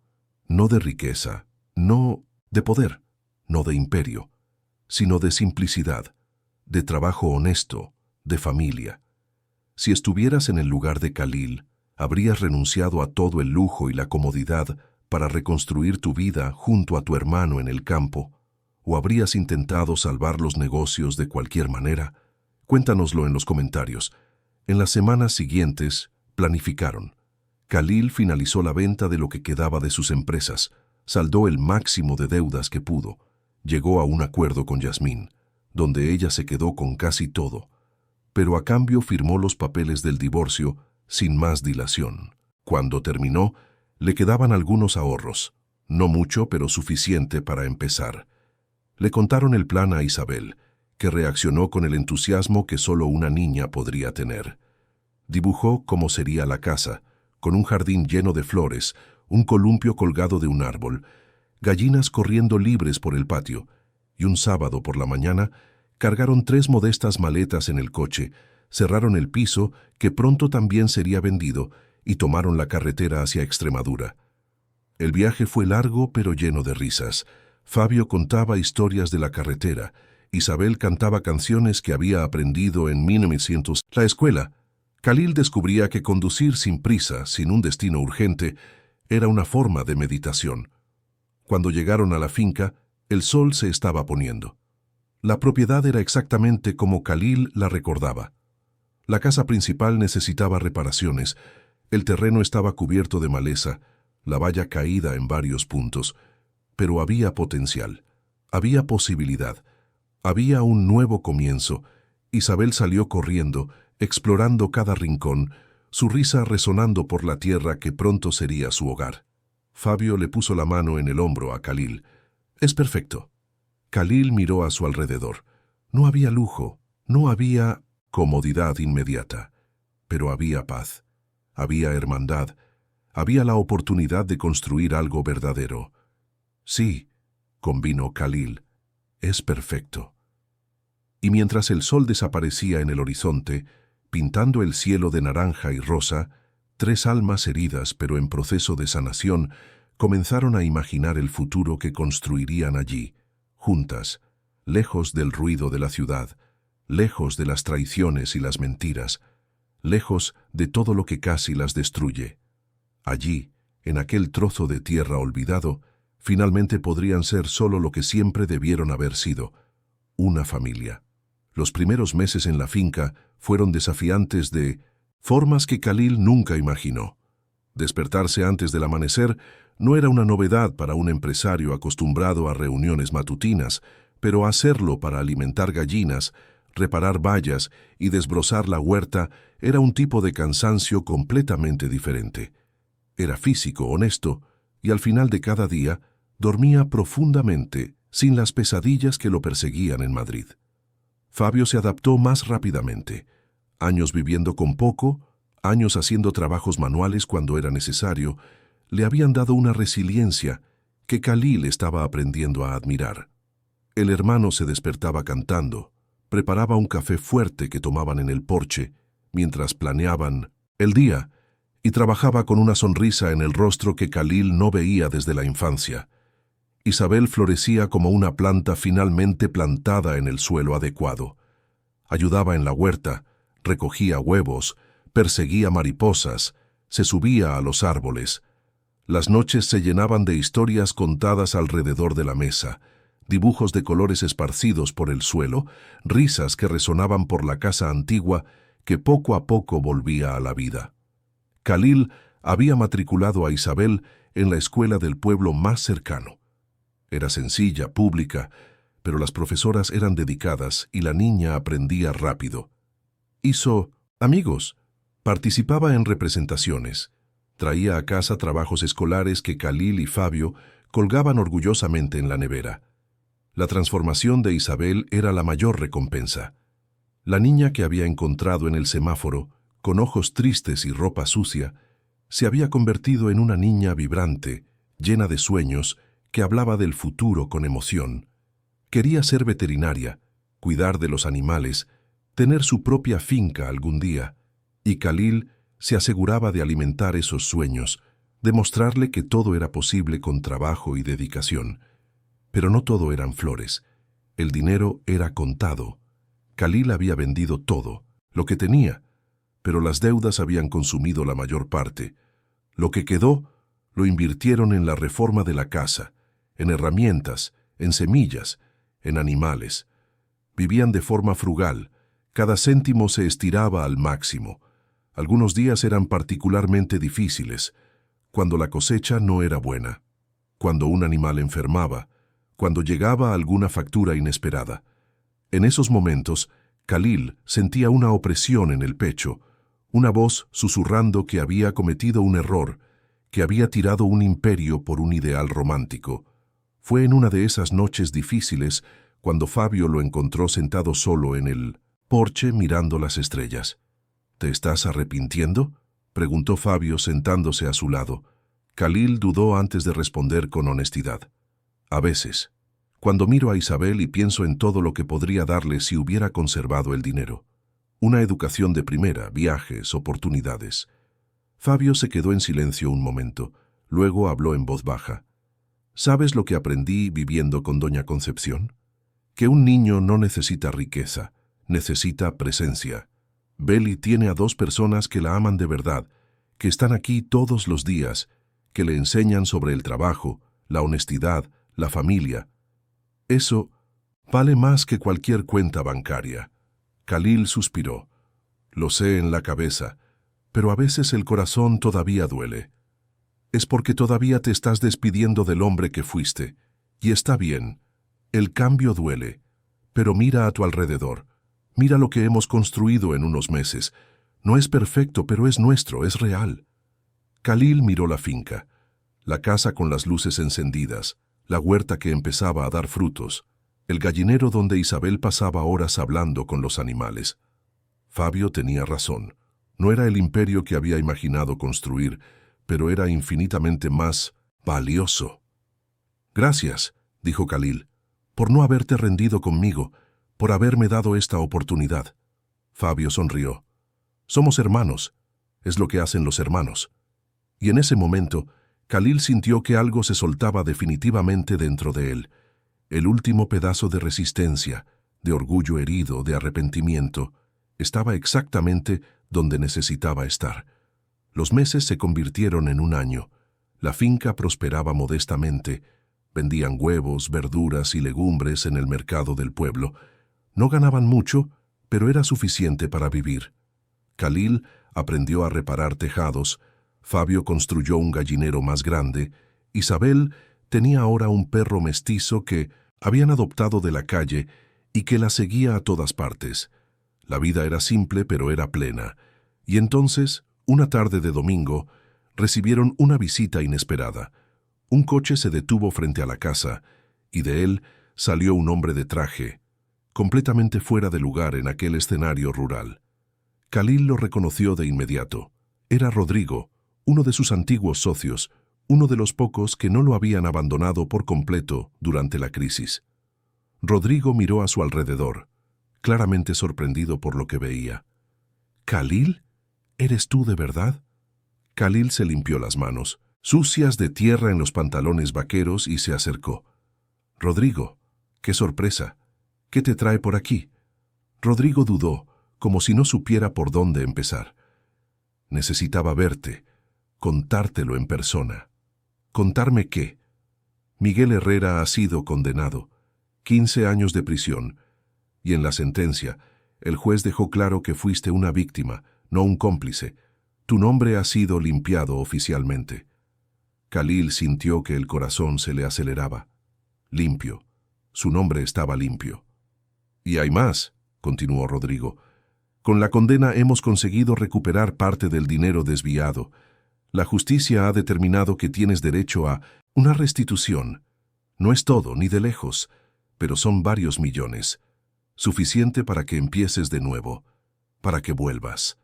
No de riqueza, no de poder, no de imperio, sino de simplicidad, de trabajo honesto, de familia. Si estuvieras en el lugar de Khalil, habrías renunciado a todo el lujo y la comodidad para reconstruir tu vida junto a tu hermano en el campo, o habrías intentado salvar los negocios de cualquier manera. Cuéntanoslo en los comentarios. En las semanas siguientes, planificaron. Khalil finalizó la venta de lo que quedaba de sus empresas, saldó el máximo de deudas que pudo, llegó a un acuerdo con Yasmín, donde ella se quedó con casi todo, pero a cambio firmó los papeles del divorcio sin más dilación. Cuando terminó, le quedaban algunos ahorros, no mucho pero suficiente para empezar. Le contaron el plan a Isabel, que reaccionó con el entusiasmo que solo una niña podría tener. Dibujó cómo sería la casa, con un jardín lleno de flores, un columpio colgado de un árbol, gallinas corriendo libres por el patio, y un sábado por la mañana cargaron 3 modestas maletas en el coche, cerraron el piso, que pronto también sería vendido, y tomaron la carretera hacia Extremadura. El viaje fue largo pero lleno de risas. Fabio contaba historias de la carretera, Isabel cantaba canciones que había aprendido en 1900. La escuela. Khalil descubría que conducir sin prisa, sin un destino urgente, era una forma de meditación. Cuando llegaron a la finca, el sol se estaba poniendo. La propiedad era exactamente como Khalil la recordaba. La casa principal necesitaba reparaciones, el terreno estaba cubierto de maleza, la valla caída en varios puntos, pero había potencial, había posibilidad. Había un nuevo comienzo. Isabel salió corriendo, explorando cada rincón, su risa resonando por la tierra que pronto sería su hogar. Fabio le puso la mano en el hombro a Khalil. «Es perfecto». Khalil miró a su alrededor. No había lujo, no había comodidad inmediata, pero había paz, había hermandad, había la oportunidad de construir algo verdadero. «Sí», convino Khalil, «es perfecto». Y mientras el sol desaparecía en el horizonte, pintando el cielo de naranja y rosa, 3 almas heridas pero en proceso de sanación comenzaron a imaginar el futuro que construirían allí, juntas, lejos del ruido de la ciudad, lejos de las traiciones y las mentiras, lejos de todo lo que casi las destruye. Allí, en aquel trozo de tierra olvidado, finalmente podrían ser solo lo que siempre debieron haber sido, una familia. Los primeros meses en la finca fueron desafiantes de formas que Khalil nunca imaginó. Despertarse antes del amanecer no era una novedad para un empresario acostumbrado a reuniones matutinas, pero hacerlo para alimentar gallinas, reparar vallas y desbrozar la huerta era un tipo de cansancio completamente diferente. Era físico, honesto, y al final de cada día dormía profundamente, sin las pesadillas que lo perseguían en Madrid. Fabio se adaptó más rápidamente. Años viviendo con poco, años haciendo trabajos manuales cuando era necesario, le habían dado una resiliencia que Khalil estaba aprendiendo a admirar. El hermano se despertaba cantando, preparaba un café fuerte que tomaban en el porche, mientras planeaban el día, y trabajaba con una sonrisa en el rostro que Khalil no veía desde la infancia. Isabel florecía como una planta finalmente plantada en el suelo adecuado. Ayudaba en la huerta, recogía huevos, perseguía mariposas, se subía a los árboles. Las noches se llenaban de historias contadas alrededor de la mesa, dibujos de colores esparcidos por el suelo, risas que resonaban por la casa antigua que poco a poco volvía a la vida. Khalil había matriculado a Isabel en la escuela del pueblo más cercano. Era sencilla, pública, pero las profesoras eran dedicadas y la niña aprendía rápido. Hizo amigos, participaba en representaciones, traía a casa trabajos escolares que Khalil y Fabio colgaban orgullosamente en la nevera. La transformación de Isabel era la mayor recompensa. La niña que había encontrado en el semáforo, con ojos tristes y ropa sucia, se había convertido en una niña vibrante, llena de sueños, que hablaba del futuro con emoción. Quería ser veterinaria, cuidar de los animales, tener su propia finca algún día, y Khalil se aseguraba de alimentar esos sueños, de mostrarle que todo era posible con trabajo y dedicación. Pero no todo eran flores. El dinero era contado. Khalil había vendido todo, lo que tenía, pero las deudas habían consumido la mayor parte. Lo que quedó, lo invirtieron en la reforma de la casa, en herramientas, en semillas, en animales. Vivían de forma frugal, cada céntimo se estiraba al máximo. Algunos días eran particularmente difíciles, cuando la cosecha no era buena, cuando un animal enfermaba, cuando llegaba alguna factura inesperada. En esos momentos, Khalil sentía una opresión en el pecho, una voz susurrando que había cometido un error, que había tirado un imperio por un ideal romántico. Fue en una de esas noches difíciles cuando Fabio lo encontró sentado solo en el porche mirando las estrellas. «¿Te estás arrepintiendo?», preguntó Fabio sentándose a su lado. Khalil dudó antes de responder con honestidad. «A veces, cuando miro a Isabel y pienso en todo lo que podría darle si hubiera conservado el dinero. Una educación de primera, viajes, oportunidades». Fabio se quedó en silencio un momento, luego habló en voz baja. «¿Sabes lo que aprendí viviendo con doña Concepción? Que un niño no necesita riqueza, necesita presencia. Beli tiene a 2 personas que la aman de verdad, que están aquí todos los días, que le enseñan sobre el trabajo, la honestidad, la familia. Eso vale más que cualquier cuenta bancaria». Khalil suspiró. «Lo sé en la cabeza, pero a veces el corazón todavía duele. Es porque todavía te estás despidiendo del hombre que fuiste, y está bien. El cambio duele, pero mira a tu alrededor. Mira lo que hemos construido en unos meses. No es perfecto, pero es nuestro, es real». Khalil miró la finca. La casa con las luces encendidas, la huerta que empezaba a dar frutos, el gallinero donde Isabel pasaba horas hablando con los animales. Fabio tenía razón. No era el imperio que había imaginado construir, pero era infinitamente más valioso. «Gracias», dijo Khalil, «por no haberte rendido conmigo, por haberme dado esta oportunidad». Fabio sonrió. «Somos hermanos. Es lo que hacen los hermanos». Y en ese momento, Khalil sintió que algo se soltaba definitivamente dentro de él. El último pedazo de resistencia, de orgullo herido, de arrepentimiento, estaba exactamente donde necesitaba estar. Los meses se convirtieron en un año. La finca prosperaba modestamente. Vendían huevos, verduras y legumbres en el mercado del pueblo. No ganaban mucho, pero era suficiente para vivir. Khalil aprendió a reparar tejados. Fabio construyó un gallinero más grande. Isabel tenía ahora un perro mestizo que habían adoptado de la calle y que la seguía a todas partes. La vida era simple, pero era plena. Y entonces, una tarde de domingo, recibieron una visita inesperada. Un coche se detuvo frente a la casa, y de él salió un hombre de traje, completamente fuera de lugar en aquel escenario rural. Khalil lo reconoció de inmediato. Era Rodrigo, uno de sus antiguos socios, uno de los pocos que no lo habían abandonado por completo durante la crisis. Rodrigo miró a su alrededor, claramente sorprendido por lo que veía. «¿Khalil? ¿Eres tú de verdad?» Khalil se limpió las manos, sucias de tierra en los pantalones vaqueros, y se acercó. «Rodrigo, qué sorpresa. ¿Qué te trae por aquí?» Rodrigo dudó, como si no supiera por dónde empezar. «Necesitaba verte, contártelo en persona». «¿Contarme qué?» «Miguel Herrera ha sido condenado. 15 años de prisión. Y en la sentencia, el juez dejó claro que fuiste una víctima, no un cómplice. Tu nombre ha sido limpiado oficialmente». Khalil sintió que el corazón se le aceleraba. Limpio. Su nombre estaba limpio. «Y hay más», continuó Rodrigo. «Con la condena hemos conseguido recuperar parte del dinero desviado. La justicia ha determinado que tienes derecho a una restitución. No es todo, ni de lejos, pero son varios millones. Suficiente para que empieces de nuevo, para que vuelvas».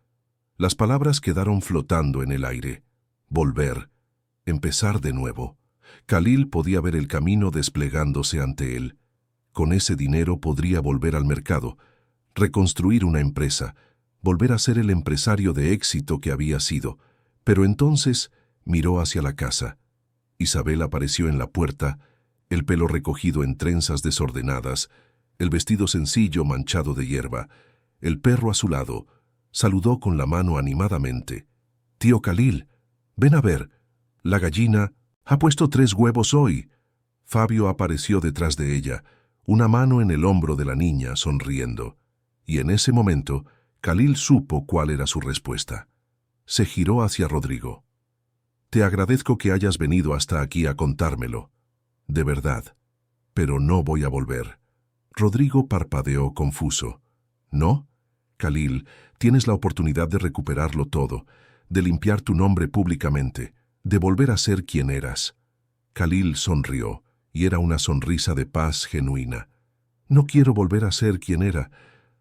Las palabras quedaron flotando en el aire. Volver. Empezar de nuevo. Khalil podía ver el camino desplegándose ante él. Con ese dinero podría volver al mercado, reconstruir una empresa, volver a ser el empresario de éxito que había sido. Pero entonces miró hacia la casa. Isabel apareció en la puerta, el pelo recogido en trenzas desordenadas, el vestido sencillo manchado de hierba, el perro a su lado. Saludó con la mano animadamente. «Tío Khalil, ven a ver. La gallina ha puesto 3 huevos hoy». Fabio apareció detrás de ella, una mano en el hombro de la niña, sonriendo. Y en ese momento, Khalil supo cuál era su respuesta. Se giró hacia Rodrigo. «Te agradezco que hayas venido hasta aquí a contármelo. De verdad. Pero no voy a volver». Rodrigo parpadeó confuso. «¿No? Khalil, tienes la oportunidad de recuperarlo todo, de limpiar tu nombre públicamente, de volver a ser quien eras». Khalil sonrió, y era una sonrisa de paz genuina. «No quiero volver a ser quien era.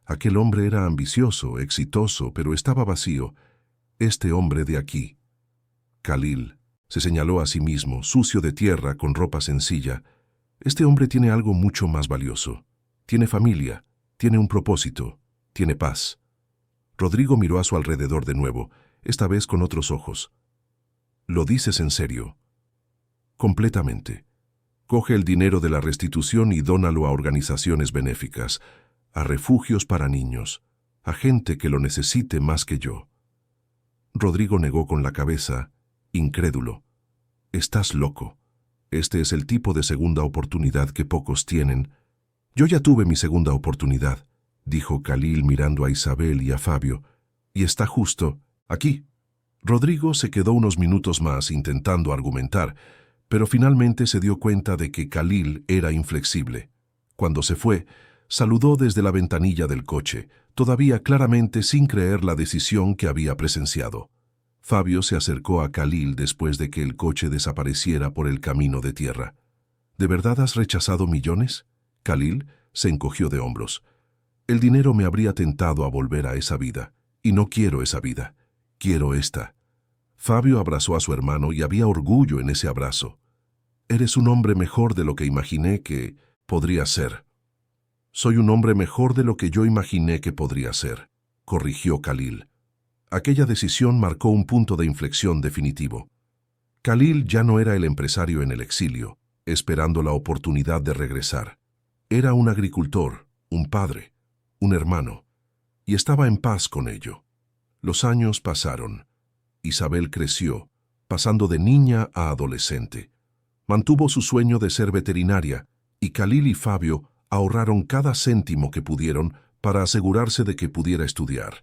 Aquel hombre era ambicioso, exitoso, pero estaba vacío. Este hombre de aquí». Khalil se señaló a sí mismo, sucio de tierra, con ropa sencilla. «Este hombre tiene algo mucho más valioso. Tiene familia, tiene un propósito, tiene paz». Rodrigo miró a su alrededor de nuevo, esta vez con otros ojos. «¿Lo dices en serio?» «Completamente. Coge el dinero de la restitución y dónalo a organizaciones benéficas, a refugios para niños, a gente que lo necesite más que yo». Rodrigo negó con la cabeza, incrédulo. «Estás loco. Este es el tipo de segunda oportunidad que pocos tienen». «Yo ya tuve mi segunda oportunidad», dijo Khalil mirando a Isabel y a Fabio, «y está justo aquí». Rodrigo se quedó unos minutos más intentando argumentar, pero finalmente se dio cuenta de que Khalil era inflexible. Cuando se fue, saludó desde la ventanilla del coche, todavía claramente sin creer la decisión que había presenciado. Fabio se acercó a Khalil después de que el coche desapareciera por el camino de tierra. ¿De verdad has rechazado millones? Khalil se encogió de hombros. El dinero me habría tentado a volver a esa vida, y no quiero esa vida. Quiero esta. Fabio abrazó a su hermano y había orgullo en ese abrazo. Eres un hombre mejor de lo que imaginé que podría ser. Soy un hombre mejor de lo que yo imaginé que podría ser, corrigió Khalil. Aquella decisión marcó un punto de inflexión definitivo. Khalil ya no era el empresario en el exilio, esperando la oportunidad de regresar. Era un agricultor, un padre, un hermano, y estaba en paz con ello. Los años pasaron. Isabel creció, pasando de niña a adolescente. Mantuvo su sueño de ser veterinaria, y Khalil y Fabio ahorraron cada céntimo que pudieron para asegurarse de que pudiera estudiar.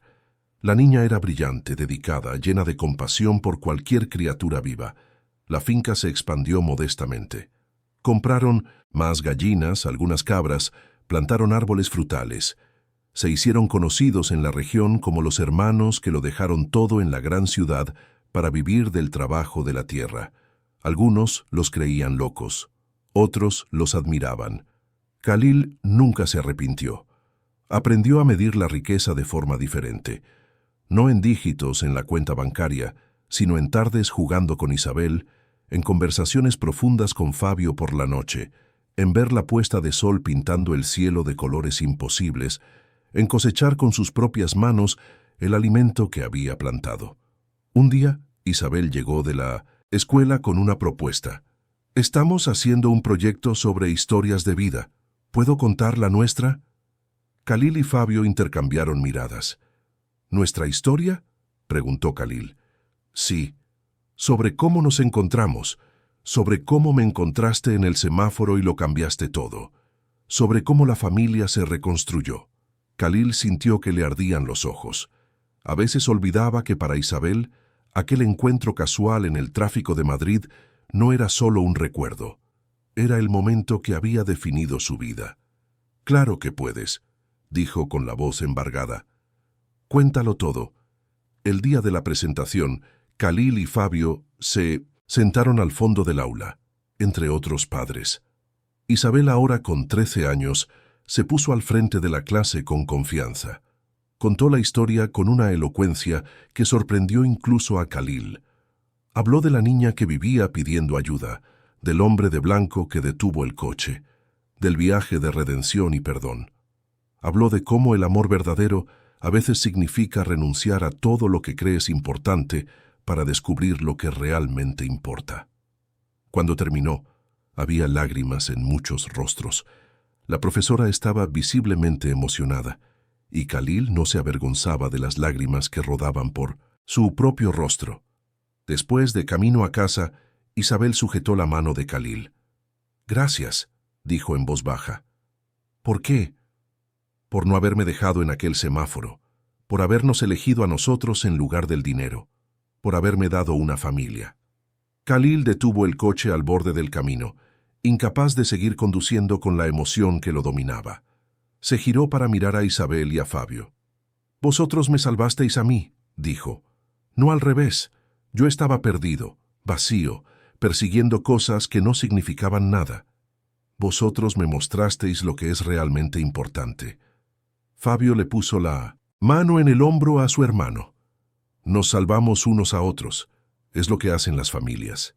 La niña era brillante, dedicada, llena de compasión por cualquier criatura viva. La finca se expandió modestamente. Compraron más gallinas, algunas cabras, plantaron árboles frutales. Se hicieron conocidos en la región como los hermanos que lo dejaron todo en la gran ciudad para vivir del trabajo de la tierra. Algunos los creían locos, otros los admiraban. Khalil nunca se arrepintió. Aprendió a medir la riqueza de forma diferente. No en dígitos en la cuenta bancaria, sino en tardes jugando con Isabel, en conversaciones profundas con Fabio por la noche, en ver la puesta de sol pintando el cielo de colores imposibles, en cosechar con sus propias manos el alimento que había plantado. Un día, Isabel llegó de la escuela con una propuesta. Estamos haciendo un proyecto sobre historias de vida. ¿Puedo contar la nuestra? Khalil y Fabio intercambiaron miradas. ¿Nuestra historia?, preguntó Khalil. Sí, sobre cómo nos encontramos, sobre cómo me encontraste en el semáforo y lo cambiaste todo, sobre cómo la familia se reconstruyó. Khalil sintió que le ardían los ojos. A veces olvidaba que para Isabel, aquel encuentro casual en el tráfico de Madrid no era solo un recuerdo. Era el momento que había definido su vida. «Claro que puedes», dijo con la voz embargada. «Cuéntalo todo». El día de la presentación, Khalil y Fabio se sentaron al fondo del aula, entre otros padres. Isabel, ahora con 13 años, se puso al frente de la clase con confianza. Contó la historia con una elocuencia que sorprendió incluso a Khalil. Habló de la niña que vivía pidiendo ayuda, del hombre de blanco que detuvo el coche, del viaje de redención y perdón. Habló de cómo el amor verdadero a veces significa renunciar a todo lo que crees importante para descubrir lo que realmente importa. Cuando terminó, había lágrimas en muchos rostros. La profesora estaba visiblemente emocionada, y Khalil no se avergonzaba de las lágrimas que rodaban por su propio rostro. Después, de camino a casa, Isabel sujetó la mano de Khalil. «Gracias», dijo en voz baja. «¿Por qué?» «Por no haberme dejado en aquel semáforo, por habernos elegido a nosotros en lugar del dinero, por haberme dado una familia». Khalil detuvo el coche al borde del camino, incapaz de seguir conduciendo con la emoción que lo dominaba. Se giró para mirar a Isabel y a Fabio. «Vosotros me salvasteis a mí», dijo. «No al revés. Yo estaba perdido, vacío, persiguiendo cosas que no significaban nada. Vosotros me mostrasteis lo que es realmente importante». Fabio le puso la mano en el hombro a su hermano. «Nos salvamos unos a otros. Es lo que hacen las familias».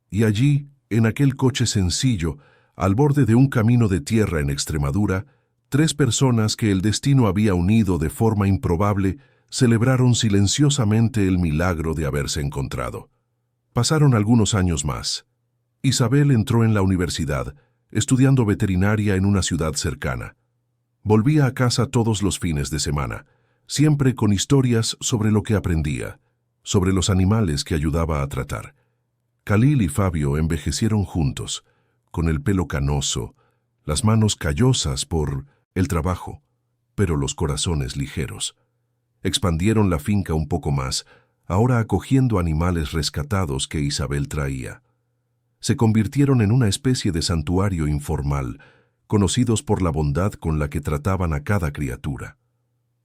Y allí, en aquel coche sencillo, al borde de un camino de tierra en Extremadura, 3 personas que el destino había unido de forma improbable celebraron silenciosamente el milagro de haberse encontrado. Pasaron algunos años más. Isabel entró en la universidad, estudiando veterinaria en una ciudad cercana. Volvía a casa todos los fines de semana, siempre con historias sobre lo que aprendía, sobre los animales que ayudaba a tratar. Khalil y Fabio envejecieron juntos, con el pelo canoso, las manos callosas por el trabajo, pero los corazones ligeros. Expandieron la finca un poco más, ahora acogiendo animales rescatados que Isabel traía. Se convirtieron en una especie de santuario informal, conocidos por la bondad con la que trataban a cada criatura.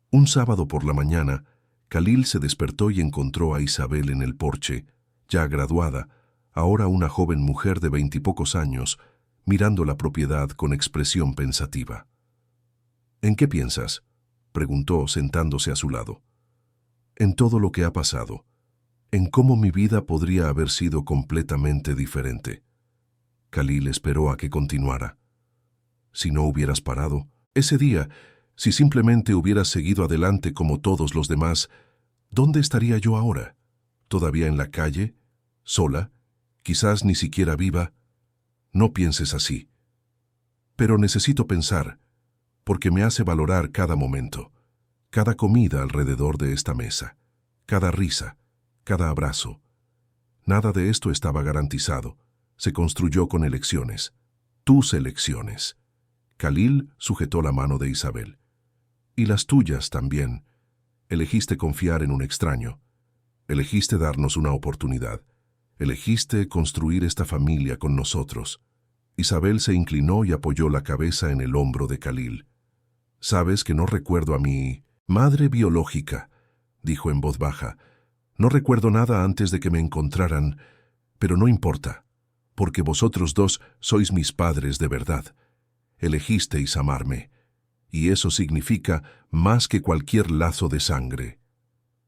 Un sábado por la mañana, Khalil se despertó y encontró a Isabel en el porche, ya graduada, ahora una joven mujer de 20 y pocos años, mirando la propiedad con expresión pensativa. «¿En qué piensas?», preguntó sentándose a su lado. «En todo lo que ha pasado, en cómo mi vida podría haber sido completamente diferente». Khalil esperó a que continuara. «Si no hubieras parado, ese día, si simplemente hubieras seguido adelante como todos los demás, ¿dónde estaría yo ahora? ¿Todavía en la calle? ¿Sola? Quizás ni siquiera viva? No pienses así. Pero necesito pensar, porque me hace valorar cada momento, cada comida alrededor de esta mesa, cada risa, cada abrazo. Nada de esto estaba garantizado. Se construyó con elecciones. Tus elecciones». Khalil sujetó la mano de Isabel. «Y las tuyas también. Elegiste confiar en un extraño. Elegiste darnos una oportunidad. Elegiste construir esta familia con nosotros». Isabel se inclinó y apoyó la cabeza en el hombro de Khalil. «Sabes que no recuerdo a mi madre biológica», dijo en voz baja. «No recuerdo nada antes de que me encontraran, pero no importa, porque vosotros dos sois mis padres de verdad. Elegisteis amarme, y eso significa más que cualquier lazo de sangre».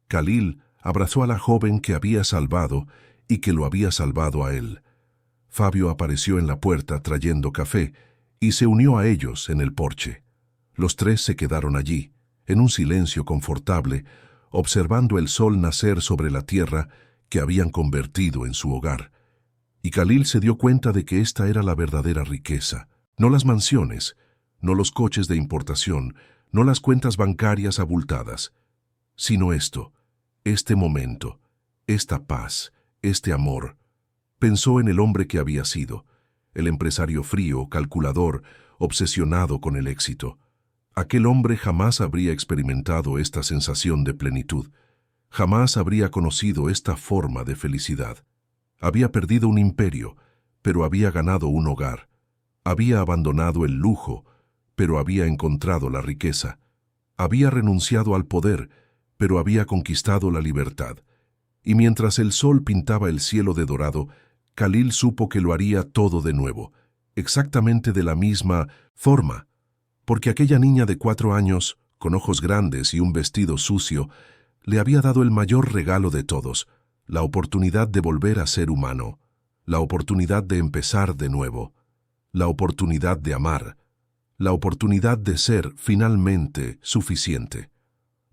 Khalil abrazó a la joven que había salvado y que lo había salvado a él. Fabio apareció en la puerta trayendo café y se unió a ellos en el porche. Los tres se quedaron allí, en un silencio confortable, observando el sol nacer sobre la tierra que habían convertido en su hogar. Y Khalil se dio cuenta de que esta era la verdadera riqueza. No las mansiones, no los coches de importación, no las cuentas bancarias abultadas, sino esto, este momento, esta paz, este amor. Pensó en el hombre que había sido, el empresario frío, calculador, obsesionado con el éxito. Aquel hombre jamás habría experimentado esta sensación de plenitud, jamás habría conocido esta forma de felicidad. Había perdido un imperio, pero había ganado un hogar. Había abandonado el lujo, pero había encontrado la riqueza. Había renunciado al poder, pero había conquistado la libertad. Y mientras el sol pintaba el cielo de dorado, Khalil supo que lo haría todo de nuevo, exactamente de la misma forma, porque aquella niña de 4 años, con ojos grandes y un vestido sucio, le había dado el mayor regalo de todos, la oportunidad de volver a ser humano, la oportunidad de empezar de nuevo, la oportunidad de amar, la oportunidad de ser finalmente suficiente,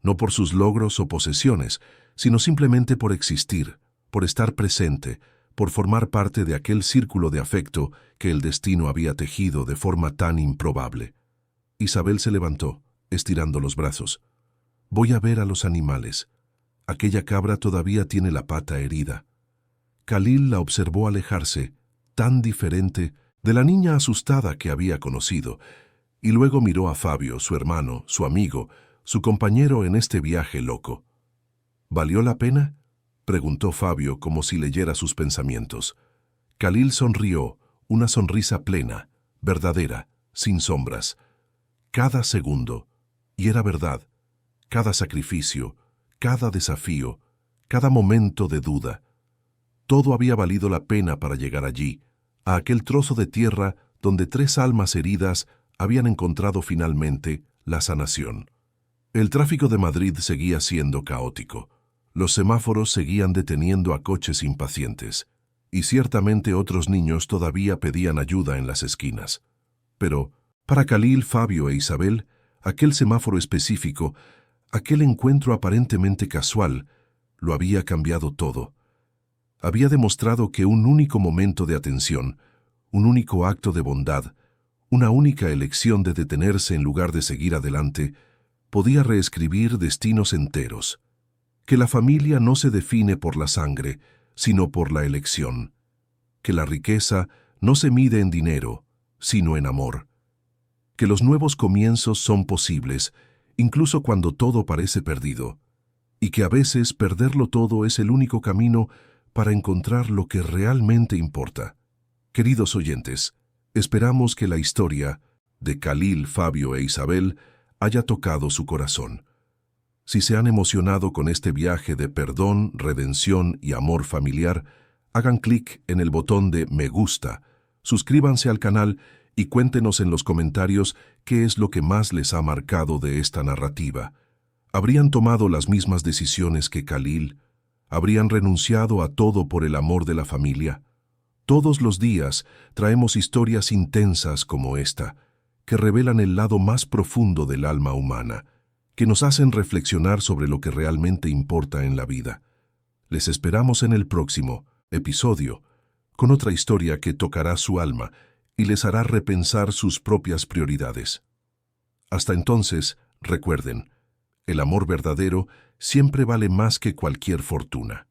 no por sus logros o posesiones, sino simplemente por existir, por estar presente, por formar parte de aquel círculo de afecto que el destino había tejido de forma tan improbable. Isabel se levantó, estirando los brazos. «Voy a ver a los animales. Aquella cabra todavía tiene la pata herida». Khalil la observó alejarse, tan diferente de la niña asustada que había conocido, y luego miró a Fabio, su hermano, su amigo, su compañero en este viaje loco. «¿Valió la pena?», preguntó Fabio como si leyera sus pensamientos. Khalil sonrió, una sonrisa plena, verdadera, sin sombras. Cada segundo, y era verdad, cada sacrificio, cada desafío, cada momento de duda. Todo había valido la pena para llegar allí, a aquel trozo de tierra donde 3 almas heridas habían encontrado finalmente la sanación. El tráfico de Madrid seguía siendo caótico. Los semáforos seguían deteniendo a coches impacientes, y ciertamente otros niños todavía pedían ayuda en las esquinas. Pero, para Khalil, Fabio e Isabel, aquel semáforo específico, aquel encuentro aparentemente casual, lo había cambiado todo. Había demostrado que un único momento de atención, un único acto de bondad, una única elección de detenerse en lugar de seguir adelante, podía reescribir destinos enteros. Que la familia no se define por la sangre, sino por la elección. Que la riqueza no se mide en dinero, sino en amor. Que los nuevos comienzos son posibles, incluso cuando todo parece perdido. Y que a veces perderlo todo es el único camino para encontrar lo que realmente importa. Queridos oyentes, esperamos que la historia de Khalil, Fabio e Isabel haya tocado su corazón. Si se han emocionado con este viaje de perdón, redención y amor familiar, hagan clic en el botón de me gusta, suscríbanse al canal y cuéntenos en los comentarios qué es lo que más les ha marcado de esta narrativa. ¿Habrían tomado las mismas decisiones que Khalil? ¿Habrían renunciado a todo por el amor de la familia? Todos los días traemos historias intensas como esta, que revelan el lado más profundo del alma humana, que nos hacen reflexionar sobre lo que realmente importa en la vida. Les esperamos en el próximo episodio, con otra historia que tocará su alma y les hará repensar sus propias prioridades. Hasta entonces, recuerden, el amor verdadero siempre vale más que cualquier fortuna.